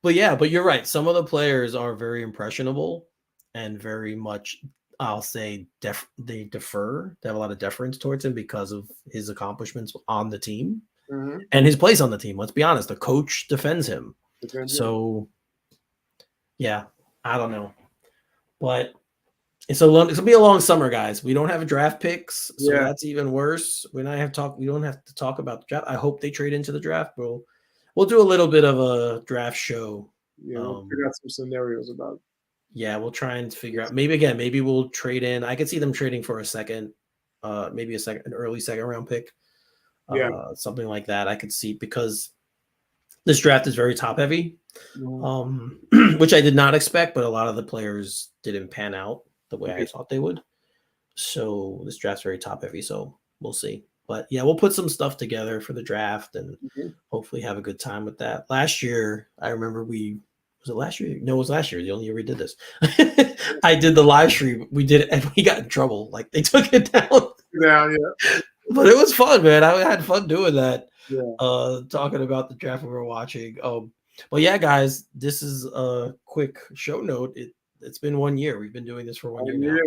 But you're right. Some of the players are very impressionable and very much, I'll say, they defer. They have a lot of deference towards him because of his accomplishments on the team and his place on the team. Let's be honest. The coach defends him. So, yeah, I don't know. But it's gonna be a long summer, guys. We don't have draft picks, so that's even worse. We don't have to talk about the draft. I hope they trade into the draft, bro. We'll do a little bit of a draft show. We'll figure out some scenarios about it. Yeah, we'll try and figure out. Maybe we'll trade in. I could see them trading for a second, maybe an early second round pick. Something like that. I could see because this draft is very top heavy, which I did not expect, but a lot of the players didn't pan out the way I thought they would. So this draft's very top heavy. So we'll see. But yeah, we'll put some stuff together for the draft and hopefully have a good time with that. Last year, I remember was it last year? No, it was last year. The only year we did this. I did the live stream. We did it and we got in trouble. Like they took it down. But it was fun, man. I had fun doing that. Talking about the draft we were watching. But yeah, guys, this is a quick show note. It's been 1 year. We've been doing this for 1 year now.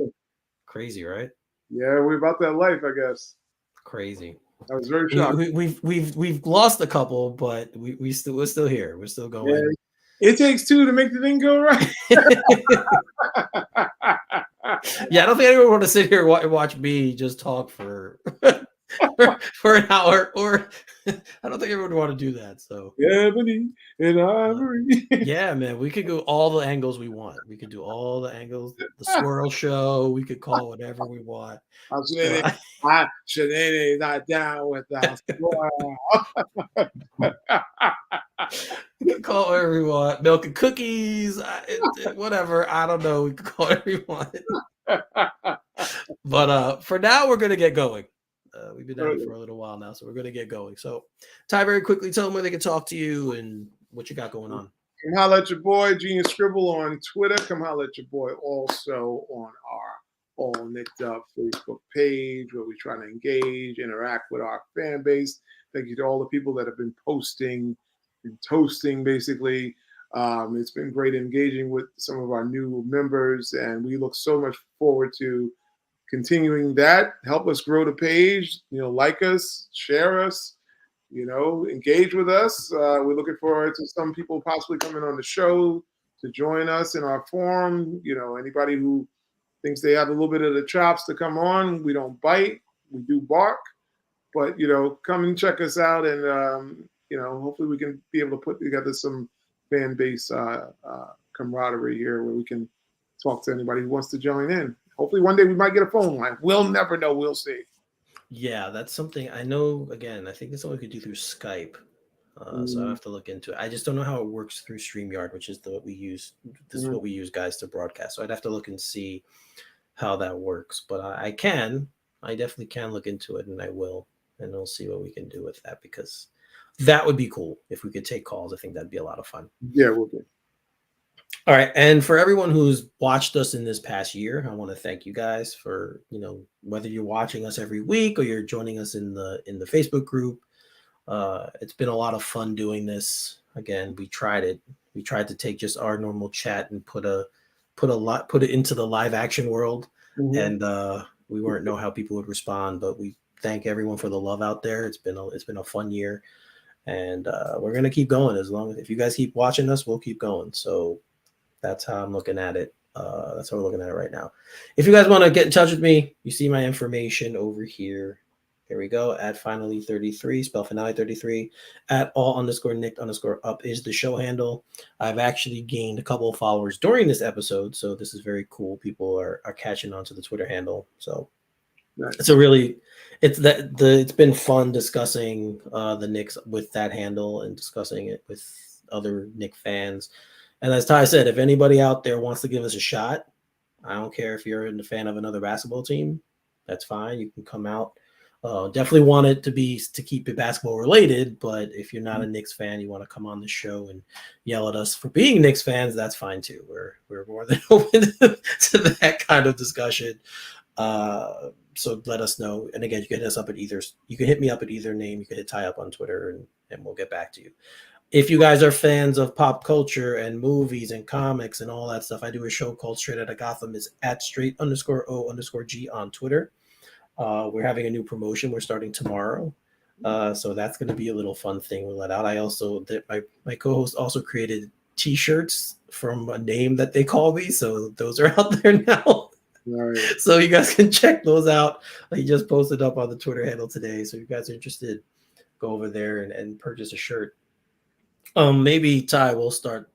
Crazy, right? Yeah, we're about that life, I guess. Crazy. I was very shocked. We've lost a couple, but we're still here. We're still going. Yeah, it takes two to make the thing go right. Yeah, I don't think anyone want to sit here and watch me just talk for an hour, or I don't think everyone would want to do that. So Ebony and Ivory. Yeah, man, we could go all the angles we want. We could do all the angles. The Swirl Show. We could call whatever we want. Sinead not down with that. We can call whatever we want. Milk and cookies, whatever. I don't know. We can call whatever we want. But for now, we're gonna get going. We've been at it for a little while now, so we're gonna get going. So, Ty, very quickly, tell them where they can talk to you and what you got going on. Come holler at your boy, Genius Scribble on Twitter. Come holler at your boy also on our All Knicked Up Facebook page where we try to engage, interact with our fan base. Thank you to all the people that have been posting and toasting, basically. It's been great engaging with some of our new members, and we look so much forward to continuing that. Help us grow the page, like us, share us, engage with us. We're looking forward to some people possibly coming on the show to join us in our forum. Anybody who thinks they have a little bit of the chops to come on, we don't bite, we do bark. But, come and check us out, and, hopefully we can be able to put together some fan base camaraderie here where we can talk to anybody who wants to join in. Hopefully one day we might get a phone line. We'll never know. We'll see. Yeah, that's something I know. Again, I think that's something we could do through Skype. So I have to look into it. I just don't know how it works through StreamYard, which is what we use. This is what we use, guys, to broadcast. So I'd have to look and see how that works, but I definitely can look into it, and I will, and we'll see what we can do with that, because that would be cool if we could take calls. I think that'd be a lot of fun. Yeah, we'll do. All right, and for everyone who's watched us in this past year, I want to thank you guys for, whether you're watching us every week or you're joining us in the Facebook group. It's been a lot of fun doing this. Again, we tried it. We tried to take just our normal chat and put it into the live action world, and we weren't know how people would respond. But we thank everyone for the love out there. It's been a fun year, and we're gonna keep going as long as if you guys keep watching us, we'll keep going. So that's how I'm looking at it. That's how we're looking at it right now. If you guys want to get in touch with me, you see my information over here. Here we go. At finally 33, spell finale 33. At all_Knicked_up is the show handle. I've actually gained a couple of followers during this episode, so this is very cool. People are catching on to the Twitter handle. So Nice. it's been fun discussing the Knicks with that handle and discussing it with other Knick fans. And as Ty said, if anybody out there wants to give us a shot, I don't care if you're a fan of another basketball team. That's fine. You can come out. Definitely want it to keep it basketball related. But if you're not a Knicks fan, you want to come on the show and yell at us for being Knicks fans, that's fine too. We're more than open to that kind of discussion. So let us know. And again, you can hit us up at either. You can hit me up at either name. You can hit Ty up on Twitter, and we'll get back to you. If you guys are fans of pop culture and movies and comics and all that stuff, I do a show called Straight Outta Gotham. It's at straight_O_G on Twitter. We're having a new promotion. We're starting tomorrow. So that's going to be a little fun thing we'll let out. My co-host also created T-shirts from a name that they call me. So those are out there now. Right. So you guys can check those out. He just posted up on the Twitter handle today. So if you guys are interested, go over there and purchase a shirt. Maybe Ty, I'll start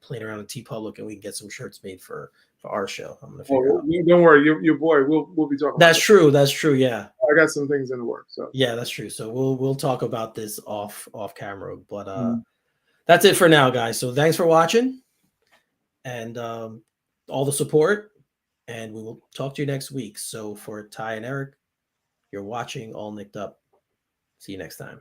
playing around in TeePublic, and we can get some shirts made for our show. I'm gonna figure out. Don't worry, your boy. We'll be talking. That's true. That's true. Yeah. I got some things in the works. So yeah, that's true. So we'll talk about this off camera, but that's it for now, guys. So thanks for watching, and all the support, and we will talk to you next week. So for Ty and Eric, you're watching All Knicked Up. See you next time.